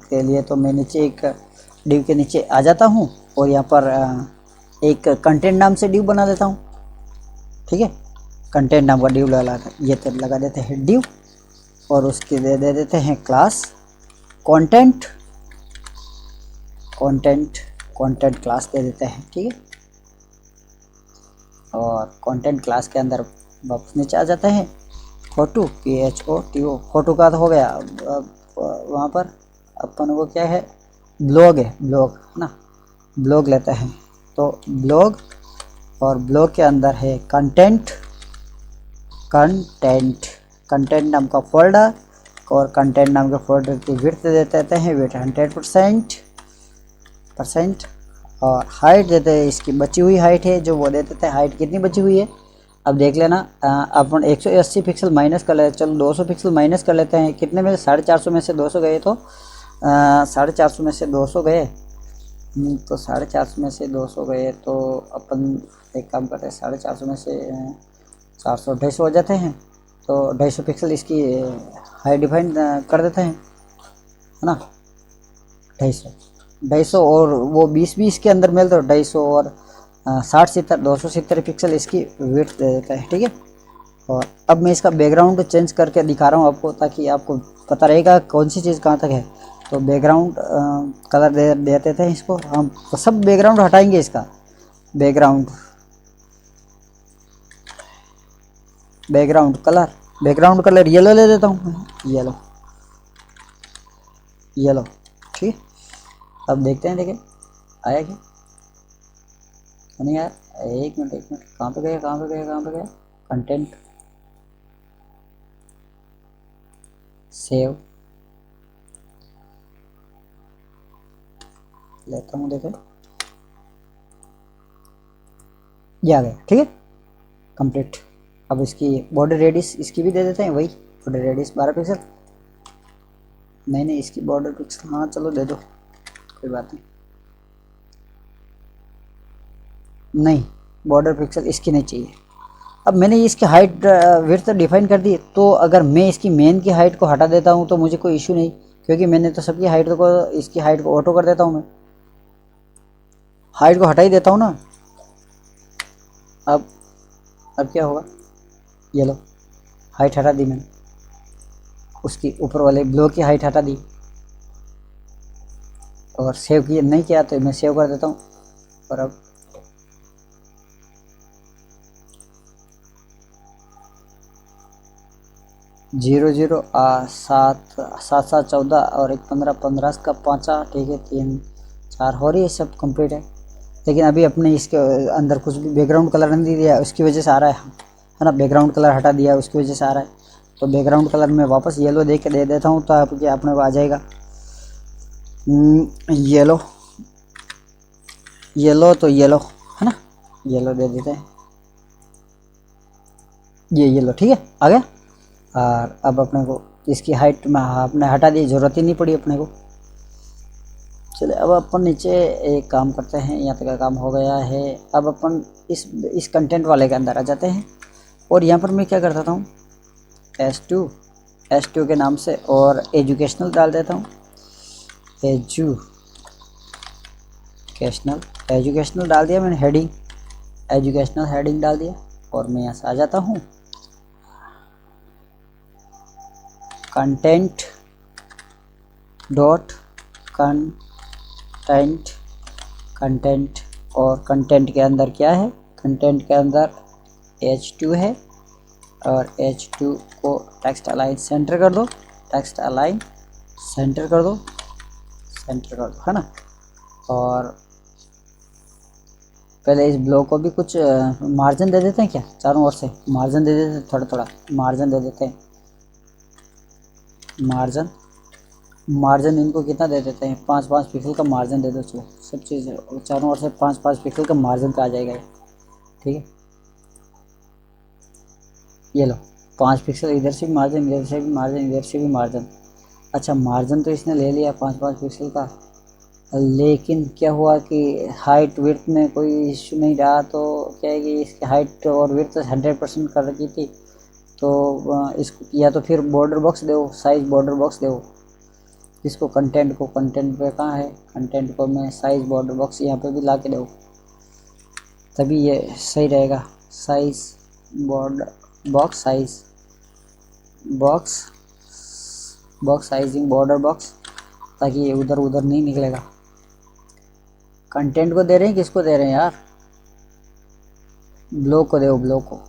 के लिए तो मैं नीचे एक डिव के नीचे आ जाता हूँ और यहाँ पर एक कंटेंट नाम से डिव बना देता हूँ। ठीक है, कंटेंट नाम का डिव लगा देते हैं डिव, और उसके दे देते हैं क्लास कंटेंट क्लास दे देते हैं। ठीक है, और कंटेंट क्लास के अंदर वापस नीचे आ जाते हैं। फोटो PHOTO फोटो का तो हो गया। अब वहाँ पर अपन को क्या है, ब्लॉग है ना, ब्लॉग लेते हैं। तो ब्लॉग, और ब्लॉग के अंदर है कंटेंट नाम का फोल्डर, और कंटेंट नाम के फोल्डर की विड्थ दे देते हैं, विड्थ 100%, और हाइट देते हैं, इसकी बची हुई हाइट है जो वो दे देते हैं। हाइट कितनी बची हुई है अब देख लेना। अपन 180 पिक्सल माइनस कर लेते, चलो 200 पिक्सल माइनस कर लेते हैं। कितने में 450 में से 200 गए, तो 450 में से 200 गए, तो 450 में से 200 गए, तो अपन एक काम करते हैं, 450 में से 400 250 हो जाते हैं। तो 250 पिक्सल इसकी हाइट डिफाइन कर देते हैं, है ना। 250 और वो 20-20 के अंदर मिल तो 250 और 60-70 270 पिक्सल इसकी विड्थ दे देता है। ठीक है, और अब मैं इसका बैकग्राउंड चेंज करके दिखा रहा हूँ आपको, ताकि आपको पता रहेगा कौन सी चीज़ कहाँ तक है। तो बैकग्राउंड कलर देते थे इसको हम, तो सब बैकग्राउंड हटाएंगे इसका। बैकग्राउंड कलर येलो ले देता हूँ मैं, येलो। ठीक है, अब देखते हैं, देखिए आया क्या नहीं आया। एक मिनट कहाँ पे गया कंटेंट, सेव लेता हूँ, देखे ये आ गया। ठीक है, कंप्लीट। अब इसकी बॉर्डर रेडियस इसकी भी दे देते हैं, वही बॉर्डर रेडियस 12 पिक्सल। नहीं इसकी बॉर्डर पिक्सल, हाँ चलो दे दो, कोई बात नहीं बॉर्डर पिक्सल इसकी नहीं चाहिए। अब मैंने इसकी हाइट विड्थ डिफाइन कर दी, तो अगर मैं इसकी मेन की हाइट को हटा देता हूँ तो मुझे कोई इशू नहीं, क्योंकि मैंने तो सबकी हाइट को, इसकी हाइट को ऑटो कर देता हूँ, मैं हाइट को हटा ही देता हूँ ना। अब क्या होगा, ये लो हाइट हटा दी मैंने, उसकी ऊपर वाले ब्लॉक की हाइट हटा दी, और सेव किया नहीं किया तो मैं सेव कर देता हूँ। और अब जीरो जीरो 7 7 14 और एक 15 15 का 5, ठीक है 3 4 हो रही है, सब कंप्लीट है। लेकिन अभी अपने इसके अंदर कुछ भी बैकग्राउंड कलर नहीं दिया, उसकी वजह से आ रहा है ना, बैकग्राउंड कलर हटा दिया उसकी वजह से आ रहा है। तो बैकग्राउंड कलर में वापस येलो दे के दे देता हूँ, तो आपके अपने को आ जाएगा येलो तो येलो है ना, येलो दे देते हैं, ये येलो। ठीक है, आ गया। और अब अपने को इसकी हाइट में आपने हटा दी, ज़रूरत ही नहीं पड़ी अपने को। चलिए अब अपन नीचे एक काम करते हैं, यहाँ तक का काम हो गया है। अब अपन इस कंटेंट वाले के अंदर आ जाते हैं, और यहाँ पर मैं क्या करता हूँ, S2 के नाम से और एजुकेशनल डाल देता हूँ। एजुकेशनल डाल दिया मैंने, हेडिंग एजुकेशनल हेडिंग डाल दिया, और मैं यहाँ से आ जाता हूँ कंटेंट डॉट कंटेंट और कंटेंट के अंदर क्या है, कंटेंट के अंदर H2 है, और H2 को टेक्स्ट अलाइन सेंटर कर दो, सेंटर कर दो है ना। और पहले इस ब्लॉक को भी कुछ मार्जिन दे देते हैं क्या, चारों ओर से मार्जिन दे देते हैं, थोड़ा मार्जिन दे देते हैं। मार्जिन इनको कितना दे देते हैं, 5-5 पिक्सल का मार्जिन दे दो। चलो सब चीज़ चारों ओर से 5-5 पिक्सल का मार्जिन पे आ जाएगा ये। ठीक है, ये लो 5 पिक्सल, इधर से भी मार्जिन, इधर से भी मार्जिन, इधर से भी मार्जिन। अच्छा मार्जिन तो इसने ले लिया 5-5 पिक्सल का, लेकिन क्या हुआ कि हाइट विड्थ में कोई इशू नहीं रहा। तो क्या है कि इसकी हाइट और विड्थ 100% कर रखी थी, तो इसको या तो फिर बॉर्डर बॉक्स दो, साइज बॉर्डर बॉक्स दो इसको, कंटेंट पे कहाँ है, कंटेंट को मैं साइज बॉर्डर बॉक्स यहाँ पे भी ला के दो, तभी ये सही रहेगा। Size border box, sizing border box, ताकि ये उधर उधर नहीं निकलेगा। कंटेंट को दे रहे हैं, किसको दे रहे हैं यार, ब्लॉक को दो, ब्लॉक को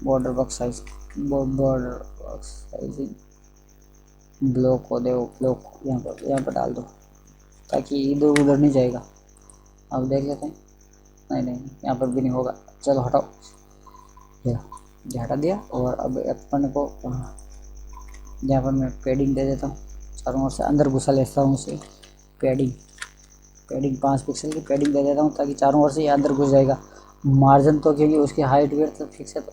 बॉर्डर बॉक्स साइजिंग ब्लॉक को दो, ब्लॉक यहाँ पर डाल दो, ताकि इधर उधर नहीं जाएगा। अब देख लेते हैं, नहीं यहाँ पर भी नहीं होगा, चलो हटाओ, ये हटा दिया। और अब अपन को यहाँ पर मैं पैडिंग दे देता हूँ, चारों ओर से अंदर घुसा लेता हूँ उसे, पैडिंग 5 पिक्सल की पैडिंग दे देता हूँ, ताकि चारों ओर से ये अंदर घुस जाएगा। मार्जिन तो क्योंकि उसकी हाइट विड्थ फिक्स है, तो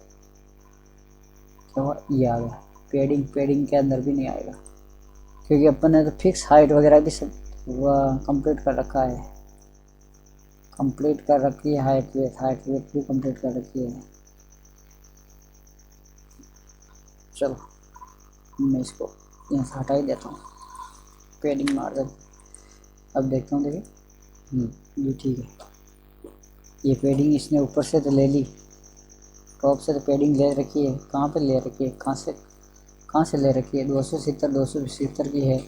क्या हुआ, ये आ गया। पैडिंग के अंदर भी नहीं आएगा, क्योंकि अपन ने तो फिक्स हाइट वगैरह भी सब कंप्लीट कर रखा है, हाइट विड्थ भी कंप्लीट कर रखी है। चलो मैं इसको यहाँ से हटा ही देता हूँ, पैडिंग मार्जिन अब देखता हूँ, देखिए ये ठीक है। ये पेडिंग इसने ऊपर से तो ले ली, टॉप से तो पेडिंग ले रखी है, कहाँ पे ले रखी है, कहाँ से ले रखी है, 270 की है।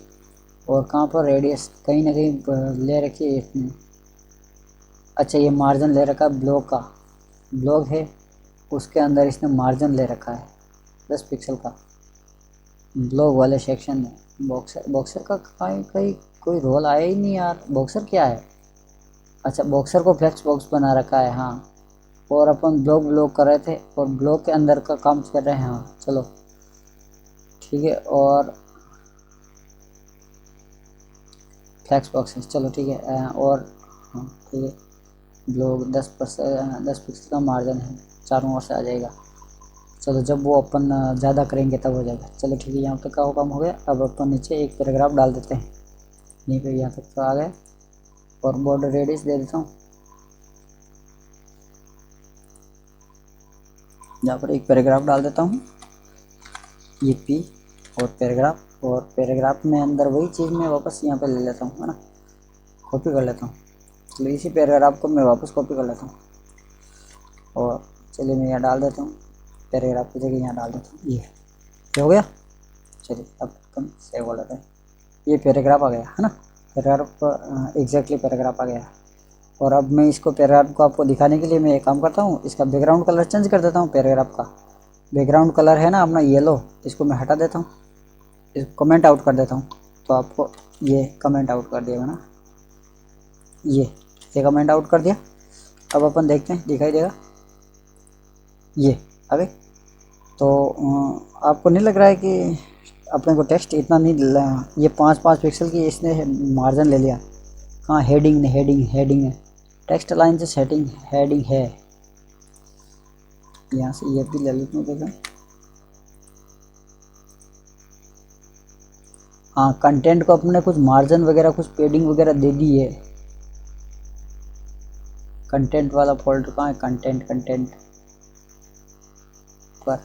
और कहाँ पर रेडियस कहीं ना कहीं ले रखी है इसने। अच्छा, ये मार्जिन ले रखा है ब्लॉक का, ब्लॉक है उसके अंदर इसने मार्जिन ले रखा है 10 पिक्सल का ब्लॉक वाले सेक्शन में। बॉक्सर का कहीं कोई रोल आया ही नहीं यार। बॉक्सर क्या है? अच्छा, बॉक्सर को फ्लेक्स बॉक्स बना रखा है, हाँ। और अपन ब्लॉक कर रहे थे और ब्लॉक के अंदर का काम कर रहे हैं, हाँ चलो ठीक है। और फ्लेक्स बॉक्स है, चलो ठीक है। और हाँ ठीक है, ब्लॉक 10 पिक्सल का मार्जिन है, चारों ओर से आ जाएगा। चलो जब वो अपन ज़्यादा करेंगे तब हो जाएगा। चलो ठीक है, यहाँ तक का काम हो गया। अब अपन नीचे एक पैराग्राफ डाल देते हैं, यहीं पे यहाँ तक तो आ गए। और बॉर्डर रेडियस दे देता हूँ, यहाँ पर एक पैराग्राफ डाल देता हूँ, ये पी और पैराग्राफ में अंदर वही चीज़ मैं वापस यहाँ पे ले लेता हूँ, है ना, कॉपी कर लेता हूँ। चलिए इसी पैराग्राफ को मैं वापस कॉपी कर लेता हूँ और चलिए मैं यहाँ डाल देता हूँ, पैराग्राफ की जगह यहाँ डाल देता हूँ। ये हो गया। चलिए अब हम सेव कर लेते हैं। ये पैराग्राफ आ गया है ना, पैराग्राफ एग्जैक्टली पैराग्राफ आ गया। और अब मैं इसको पैराग्राफ को आपको दिखाने के लिए मैं एक काम करता हूँ, इसका बैकग्राउंड कलर चेंज कर देता हूँ। पैराग्राफ का बैकग्राउंड कलर है ना अपना येलो, इसको मैं हटा देता हूँ, इसको कमेंट आउट कर देता हूँ। तो आपको ये कमेंट आउट कर दिया ना, ये कमेंट आउट कर दिया। अब अपन देखते हैं, दिखाई देगा ये अबे। तो आपको नहीं लग रहा है कि अपने को टेक्स्ट इतना नहीं, ये 5 पिक्सल की इसने मार्जिन ले लिया। कहाँ हेडिंग ने, हेडिंग है, टेक्स्ट लाइन से सेटिंग हेडिंग है। यहाँ से ये भी ले लेता हूँ, देखा। हाँ, कंटेंट को अपने कुछ मार्जिन वगैरह कुछ पेडिंग वगैरह दे दी है। कंटेंट वाला फोल्डर कहाँ है, कंटेंट पर।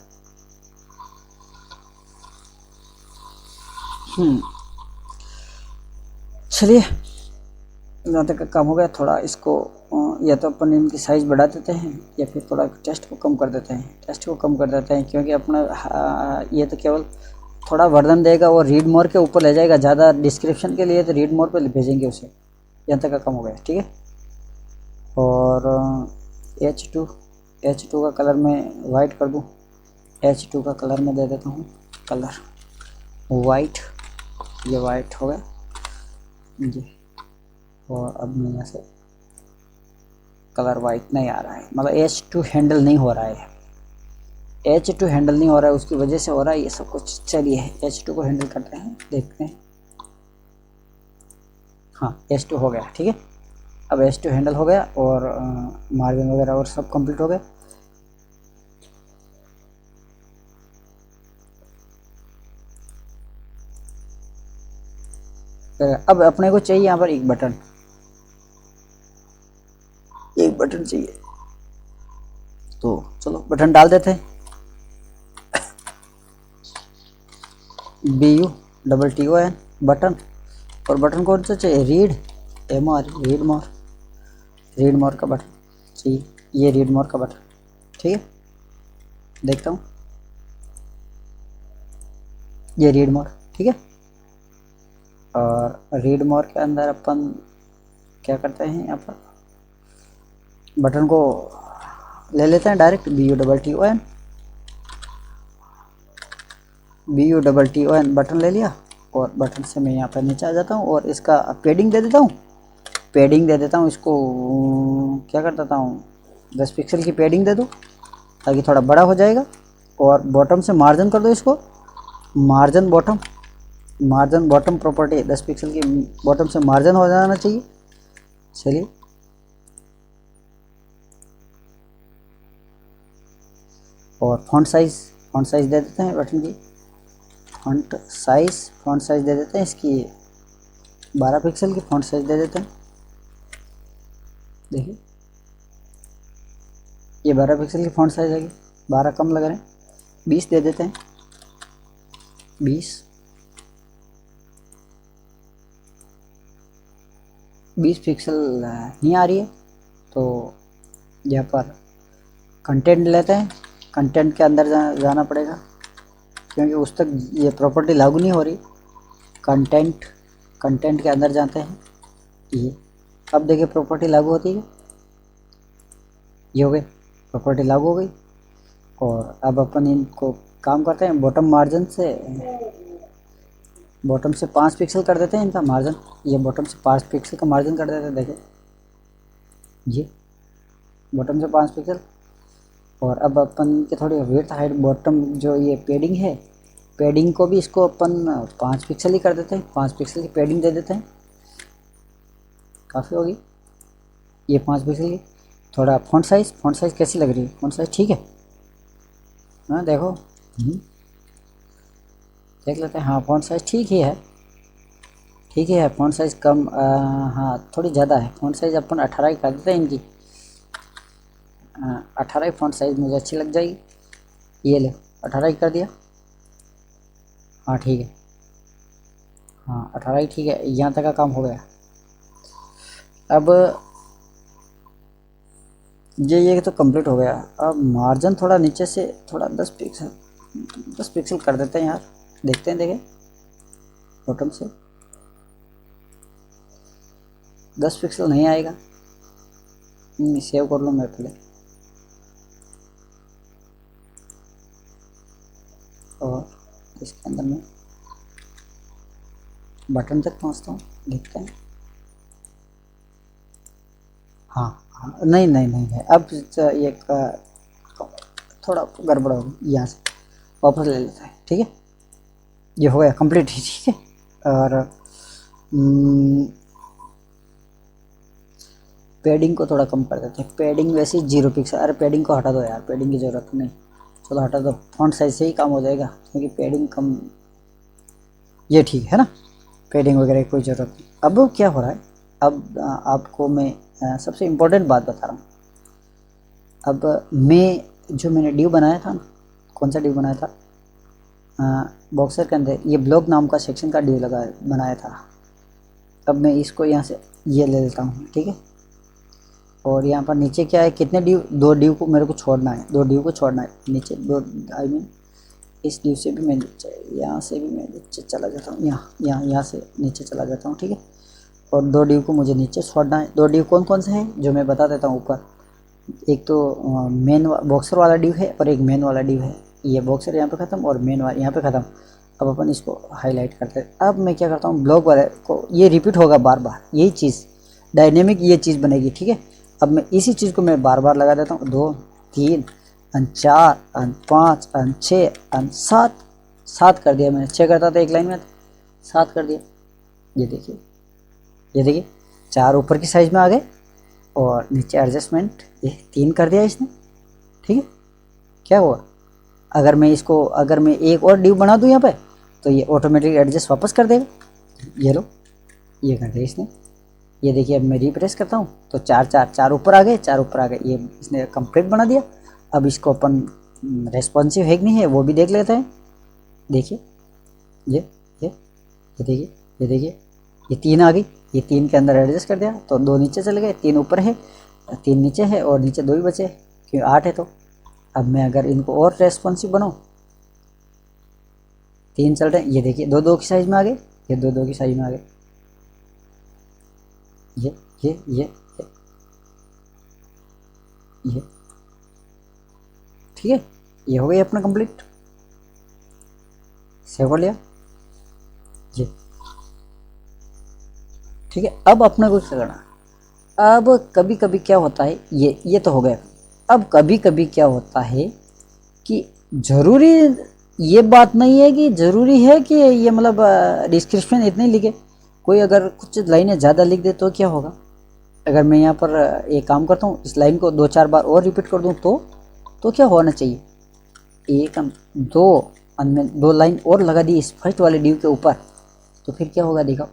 चलिए जहाँ तक काम हो गया, थोड़ा इसको या तो अपन इनकी साइज़ बढ़ा देते हैं या फिर थोड़ा टेक्स्ट को कम कर देते हैं। क्योंकि अपना ये तो केवल थोड़ा वर्णन देगा, वो रीड मोर के ऊपर ले जाएगा। ज़्यादा डिस्क्रिप्शन के लिए तो रीड मोर पे भेजेंगे उसे। यहाँ तक का कम हो गया, ठीक है। और H2 का कलर मैं वाइट कर दूँ। H2 का कलर मैं दे देता हूँ, कलर वाइट। ये वाइट हो गया जी। और अब मैं यहाँ से कलर वाइट नहीं आ रहा है, मतलब H2 हैंडल नहीं हो रहा है। H2 हैंडल नहीं हो रहा है, उसकी वजह से हो रहा है ये सब कुछ। चलिए H2 को हैंडल करते हैं, देखते हैं। हाँ, H2 हो गया, ठीक है। अब H2 हैंडल हो गया और मार्जिन वगैरह और सब कंप्लीट हो गया। अब अपने को चाहिए यहाँ पर एक बटन चाहिए। तो चलो बटन डाल देते हैं, BUTTON बटन। और बटन कौन सा चाहिए, रीड मोर का बटन चाहिए। ये रीड मोर का बटन, ठीक है। देखता हूँ, ये रीड मोर, ठीक है। और रीड मोर के अंदर अपन क्या करते हैं, यहाँ पर बटन को ले लेते हैं डायरेक्ट, BUTTON बटन ले लिया। और बटन से मैं यहाँ पर नीचे आ जाता हूँ और इसका पेडिंग दे देता हूँ। इसको क्या कर देता हूँ, 10 पिक्सल की पेडिंग दे दूँ ताकि थोड़ा बड़ा हो जाएगा। और बॉटम से मार्जिन कर दो इसको, मार्जिन बॉटम प्रॉपर्टी 10 पिक्सल की बॉटम से मार्जिन हो जाना चाहिए। चलिए और फॉन्ट साइज़ दे देते हैं बटन की। फॉन्ट साइज़ दे देते हैं इसकी 12 पिक्सल की फॉन्ट साइज़ दे देते हैं। देखिए ये 12 पिक्सल की फॉन्ट साइज़ है, 12 कम लग रहे हैं, 20 दे देते हैं, 20। 20 पिक्सल नहीं आ रही है, तो यहाँ पर कंटेंट लेते हैं। कंटेंट के अंदर जाना पड़ेगा क्योंकि उस तक ये प्रॉपर्टी लागू नहीं हो रही। कंटेंट के अंदर जाते हैं। ये अब देखिए प्रॉपर्टी लागू होती है, ये हो गई प्रॉपर्टी लागू हो गई। और अब अपन इनको काम करते हैं, बॉटम से 5 पिक्सल कर देते हैं इनका मार्जिन। ये बॉटम से 5 पिक्सल का मार्जिन कर देते हैं, देखिए ये बॉटम से 5 पिक्सल। और अब अपन के थोड़ी विड्थ हाइट बॉटम जो ये पेडिंग है, पेडिंग को भी इसको अपन 5 पिक्सल ही कर देते हैं। 5 पिक्सल की पेडिंग दे देते हैं, काफ़ी होगी ये 5 पिक्सल की। थोड़ा फ़ॉन्ट साइज़ कैसी लग रही है? फ़ॉन्ट साइज़ ठीक है? हाँ देखो, देख लेते हैं। हाँ फ़ॉन्ट साइज़ ठीक ही है, ठीक ही है। फ़ॉन्ट साइज़ कम हाँ थोड़ी ज़्यादा है। फ़ॉन्ट साइज़ अपन 18 ही कर देते हैं इनकी। 18 ही फ़ॉन्ट साइज़ मुझे अच्छी लग जाएगी। ये ले 18 ही कर दिया। हाँ ठीक है, हाँ 18 ही ठीक है। यहाँ तक का काम हो गया। अब ये तो कंप्लीट हो गया। अब मार्जिन थोड़ा नीचे से थोड़ा 10 पिक्सल कर देते हैं यार। देखते हैं, देखें बॉटम से 10 पिक्सल नहीं आएगा। सेव कर लूँ मैं पहले, और इसके अंदर में बटन तक पहुँचता हूँ, देखते हैं। हाँ नहीं है। अब ये थोड़ा गड़बड़ हो गई, यहाँ से वापस ले लेता है। ठीक है, ये हो गया कंप्लीट ही। ठीक है, और पैडिंग को थोड़ा कम कर देते हैं। पैडिंग वैसे ही 0 पिक्सल। अरे पैडिंग को हटा दो यार, पैडिंग की ज़रूरत नहीं। चलो हटा दो, फॉन्ट साइज से ही काम हो जाएगा क्योंकि पैडिंग कम, ये ठीक है ना। पैडिंग वगैरह की कोई ज़रूरत नहीं। अब क्या हो रहा है, अब आपको मैं सबसे इम्पोर्टेंट बात बता रहा हूँ। अब मैंने ड्यू बनाया था ना, कौन सा ड्यू बनाया था? बॉक्सर के अंदर ये ब्लॉग नाम का सेक्शन का ड्यू बनाया था। अब मैं इसको यहाँ से ये ले लेता हूँ, ठीक है। और यहाँ पर नीचे क्या है, कितने ड्यू? 2 ड्यू को मेरे को छोड़ना है, 2 ड्यू को छोड़ना है नीचे। 2 आई मीन इस ड्यू से भी मैं नीचे, यहाँ से भी मैं नीचे चला जाता हूँ, यहाँ से नीचे चला जाता हूँ, ठीक है। और 2 ड्यू को मुझे नीचे छोड़ना है। 2 ड्यू कौन कौन से हैं जो मैं बता देता हूँ ऊपर। एक तो मेन बॉक्सर वाला ड्यू है और एक मेन वाला ड्यू है। ये बॉक्सर यहाँ पे ख़त्म और मेन वाला यहाँ पे ख़त्म। अब अपन इसको हाईलाइट करते हैं। अब मैं क्या करता हूँ, ब्लॉक वाले को ये रिपीट होगा बार बार, यही चीज़ डायनेमिक ये चीज़ बनेगी, ठीक है। अब मैं इसी चीज़ को मैं बार बार लगा देता हूँ। 2 3 4 5 6 7 कर दिया मैंने। 6 करता था एक लाइन में, 7 कर दिया। ये देखिए 4 ऊपर की साइज़ में आ गए और नीचे एडजस्टमेंट ये 3 कर दिया इसने, ठीक है। क्या हुआ, अगर मैं एक और ड्यू बना दूँ यहाँ पे तो ये ऑटोमेटिक एडजस्ट वापस कर देगा। ये लो, ये कर दिया इसने। ये देखिए, अब मैं रिप्रेस करता हूँ तो 4 ऊपर आ गए, 4 ऊपर आ गए। ये इसने कंप्लीट बना दिया। अब इसको अपन रेस्पॉन्सिव है कि नहीं है वो भी देख लेते हैं। देखिए ये देखिए ये 3 आ गई। ये 3 के अंदर एडजस्ट कर दिया तो 2 नीचे चले गए, 3 ऊपर है, 3 नीचे है और नीचे 2 ही बचे क्योंकि 8 है। तो अब मैं अगर इनको और रेस्पॉन्सिव बनाऊँ, 3 चल रहे हैं, ये देखिए 2 की साइज़ में आ गए, ये 2 की साइज़ में आ गए। ये ठीक है, ये हो गई अपना कंप्लीट। सेव कर लिया ये, ठीक है। अब अपने को क्या करना, अब कभी कभी क्या होता है, ये तो हो गया। अब कभी कभी क्या होता है कि ज़रूरी ये बात नहीं है कि ज़रूरी है कि ये मतलब डिस्क्रिप्शन इतने लिखे। कोई अगर कुछ लाइनें ज़्यादा लिख दे तो क्या होगा, अगर मैं यहाँ पर एक काम करता हूँ, इस लाइन को 2-4 बार और रिपीट कर दूँ तो क्या होना चाहिए, 2 लाइन और लगा दी इस फर्स्ट वाले ड्यू के ऊपर तो फिर क्या होगा, देखो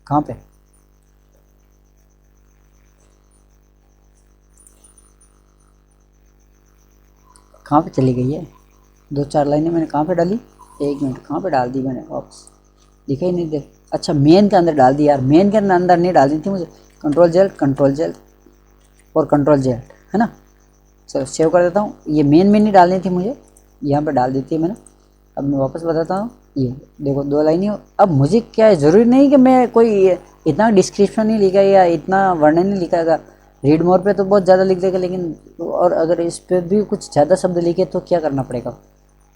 कहाँ पे, कहाँ पे चली गई है। 2-4 लाइनें मैंने कहाँ पे डाली, 1 मिनट, कहाँ पे डाल दी मैंने, वापस दिखाई नहीं दे। अच्छा मेन के अंदर डाल दी यार, मेन के अंदर नहीं डालनी थी मुझे। कंट्रोल जेड और कंट्रोल जेड, है ना। चलो सेव कर देता हूँ। ये मेन में नहीं डालनी थी मुझे, यहाँ पे डाल दी थी मैंने। अब मैं वापस बताता हूँ, ये देखो 2 लाइन ही। अब मुझे क्या है, ज़रूरी नहीं कि मैं कोई इतना डिस्क्रिप्शन नहीं लिखा या इतना वर्णन नहीं लिखागा। रीड मोर पे तो बहुत ज़्यादा लिख देगा, लेकिन और अगर इस पर भी कुछ ज़्यादा शब्द लिखे तो क्या करना पड़ेगा।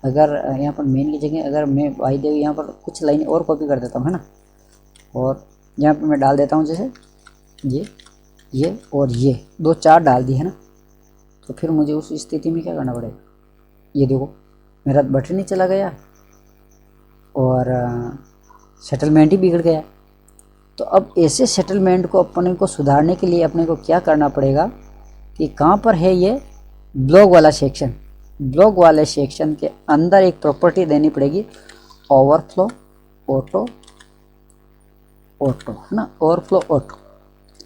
अगर यहाँ पर मेन की जगह अगर मैं भाई देव यहाँ पर कुछ लाइन और कॉपी कर देता हूँ, है ना। और यहाँ पर मैं डाल देता हूँ जैसे ये और ये 2-4 डाल दी, है ना। तो फिर मुझे उस स्थिति में क्या करना पड़ेगा, ये देखो मेरा बटन ही चला गया और सेटलमेंट ही बिगड़ गया। तो अब ऐसे सेटलमेंट को अपने को सुधारने के लिए अपने को क्या करना पड़ेगा कि कहाँ पर है ये ब्लॉग वाला सेक्शन। ब्लॉग वाले सेक्शन के अंदर एक प्रॉपर्टी देनी पड़ेगी, ओवरफ्लो ऑटो, है ना, ओवरफ्लो ऑटो।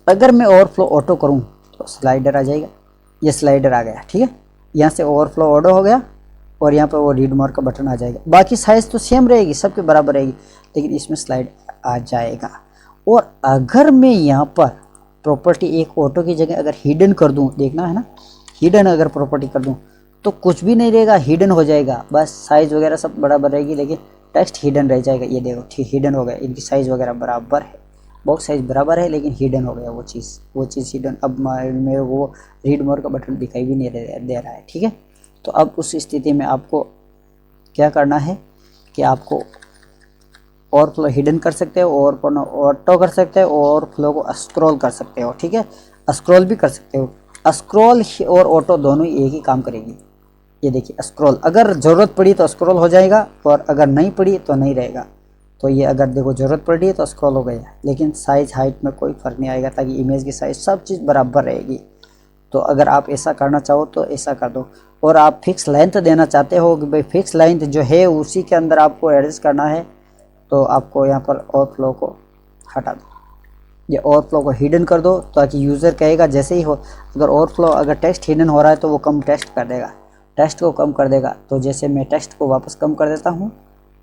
अगर मैं ओवरफ्लो ऑटो करूँ तो स्लाइडर आ जाएगा, ये स्लाइडर आ गया, ठीक है। यहाँ से ओवरफ्लो ऑटो हो गया और यहाँ पर वो रीड मोर का बटन आ जाएगा। बाकी साइज़ तो सेम रहेगी, सबके बराबर रहेगी, लेकिन इसमें स्लाइड आ जाएगा। और अगर मैं यहाँ पर प्रॉपर्टी एक ऑटो की जगह अगर हिडन कर दूँ, देखना है ना, हिडन अगर प्रॉपर्टी कर दूँ तो कुछ भी नहीं रहेगा, हिडन हो जाएगा। बस साइज़ वगैरह सब बराबर रहेगी, लेकिन टेक्स्ट हिडन रह जाएगा। ये देखो ठीक हिडन हो गया, इनकी साइज़ वगैरह बराबर है, बॉक्स साइज बराबर है, लेकिन हिडन हो गया वो चीज़ हिडन। अब मेरे वो रीड मोर का बटन दिखाई भी नहीं दे रहा है, ठीक है। तो अब उस स्थिति में आपको क्या करना है कि आपको ओवरफ्लो हिडन कर सकते हो, ओवरफ्लो ऑटो कर सकते हो, ओवरफ्लो को स्क्रॉल कर सकते हो, ठीक है। स्क्रॉल भी कर सकते हो। स्क्रॉल और ऑटो दोनों एक ही काम करेगी। ये देखिए स्क्रॉल, अगर ज़रूरत पड़ी तो स्क्रॉल हो जाएगा और अगर नहीं पड़ी तो नहीं रहेगा। तो ये अगर देखो ज़रूरत पड़ रही है तो स्क्रॉल हो गया, लेकिन साइज़ हाइट में कोई फ़र्क नहीं आएगा, ताकि इमेज की साइज़ सब चीज़ बराबर रहेगी। तो अगर आप ऐसा करना चाहो तो ऐसा कर दो। और आप फिक्स लेंथ देना चाहते हो कि भाई फिक्स लेंथ जो है उसी के अंदर आपको एडजस्ट करना है, तो आपको यहाँ पर ओवरफ्लो को हटा दो, ये ओवरफ्लो को हिडन कर दो, ताकि यूज़र कहेगा जैसे ही हो, अगर ओवरफ्लो अगर टेक्स्ट हिडन हो रहा है तो वो कम टेक्स्ट कर देगा, टेक्स्ट को कम कर देगा। तो जैसे मैं टेक्स्ट को वापस कम कर देता हूँ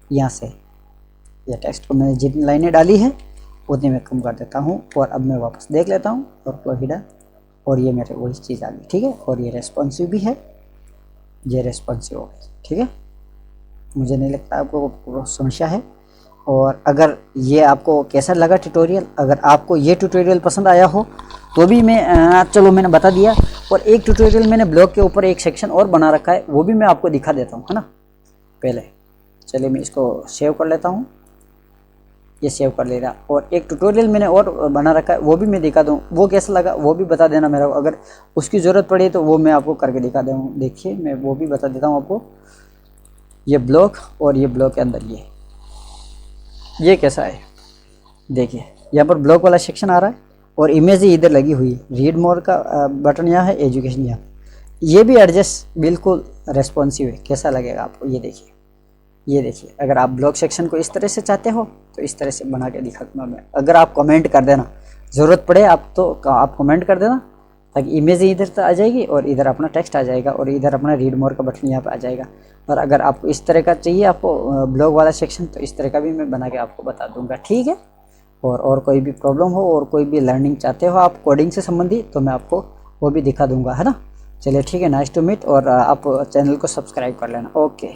यहाँ से, यह टेक्स्ट को मैंने जितनी लाइनें डाली है उतनी मैं कम कर देता हूँ। और अब मैं वापस देख लेता हूँ ओवरफ्लो हिडन, और ये मेरे वही चीज़ आ गई, ठीक है। और ये रेस्पॉन्सिव भी है, ये रेस्पॉन्सिव हो गई, ठीक है। मुझे नहीं लगता आपको समस्या है। और अगर ये आपको कैसा लगा ट्यूटोरियल, अगर आपको ये ट्यूटोरियल पसंद आया हो तो भी मैं चलो मैंने बता दिया। और एक ट्यूटोरियल मैंने ब्लॉग के ऊपर एक सेक्शन और बना रखा है, वो भी मैं आपको दिखा देता हूँ, है ना। पहले चलिए मैं इसको सेव कर लेता हूँ, ये सेव कर लेगा। और एक ट्यूटोरियल मैंने और बना रखा है, वो भी मैं दिखा दूँ, वो कैसा लगा वो भी बता देना मेरा। अगर उसकी ज़रूरत पड़ी तो वो मैं आपको करके दिखा दूँ। देखिए मैं वो भी बता देता हूँ आपको। ये ब्लॉक और ये ब्लॉक के अंदर ये कैसा है, देखिए यहाँ पर ब्लॉक वाला सेक्शन आ रहा है और इमेज ही इधर लगी हुई है। रीड मोर का बटन यहाँ है, एजुकेशन यहाँ। ये भी एडजस्ट बिल्कुल रेस्पॉन्सिव है, कैसा लगेगा आपको ये देखिए। ये देखिए अगर आप ब्लॉग सेक्शन को इस तरह से चाहते हो तो इस तरह से बना के दिखा दूँगा मैं। अगर आप कमेंट कर देना, ज़रूरत पड़े आप तो आप कमेंट कर देना, ताकि इमेज इधर तो आ जाएगी और इधर अपना टेक्स्ट आ जाएगा और इधर अपना रीड मोर का बटन यहाँ पे आ जाएगा। और अगर आपको इस तरह का चाहिए आपको ब्लॉग वाला सेक्शन, तो इस तरह का भी मैं बना के आपको बता दूँगा, ठीक है। और कोई भी प्रॉब्लम हो और कोई भी लर्निंग चाहते हो आप कोडिंग से संबंधित, तो मैं आपको वो भी दिखा दूँगा, है ना। चलिए ठीक है, नाइस टू मीट। और आप चैनल को सब्सक्राइब कर लेना, ओके।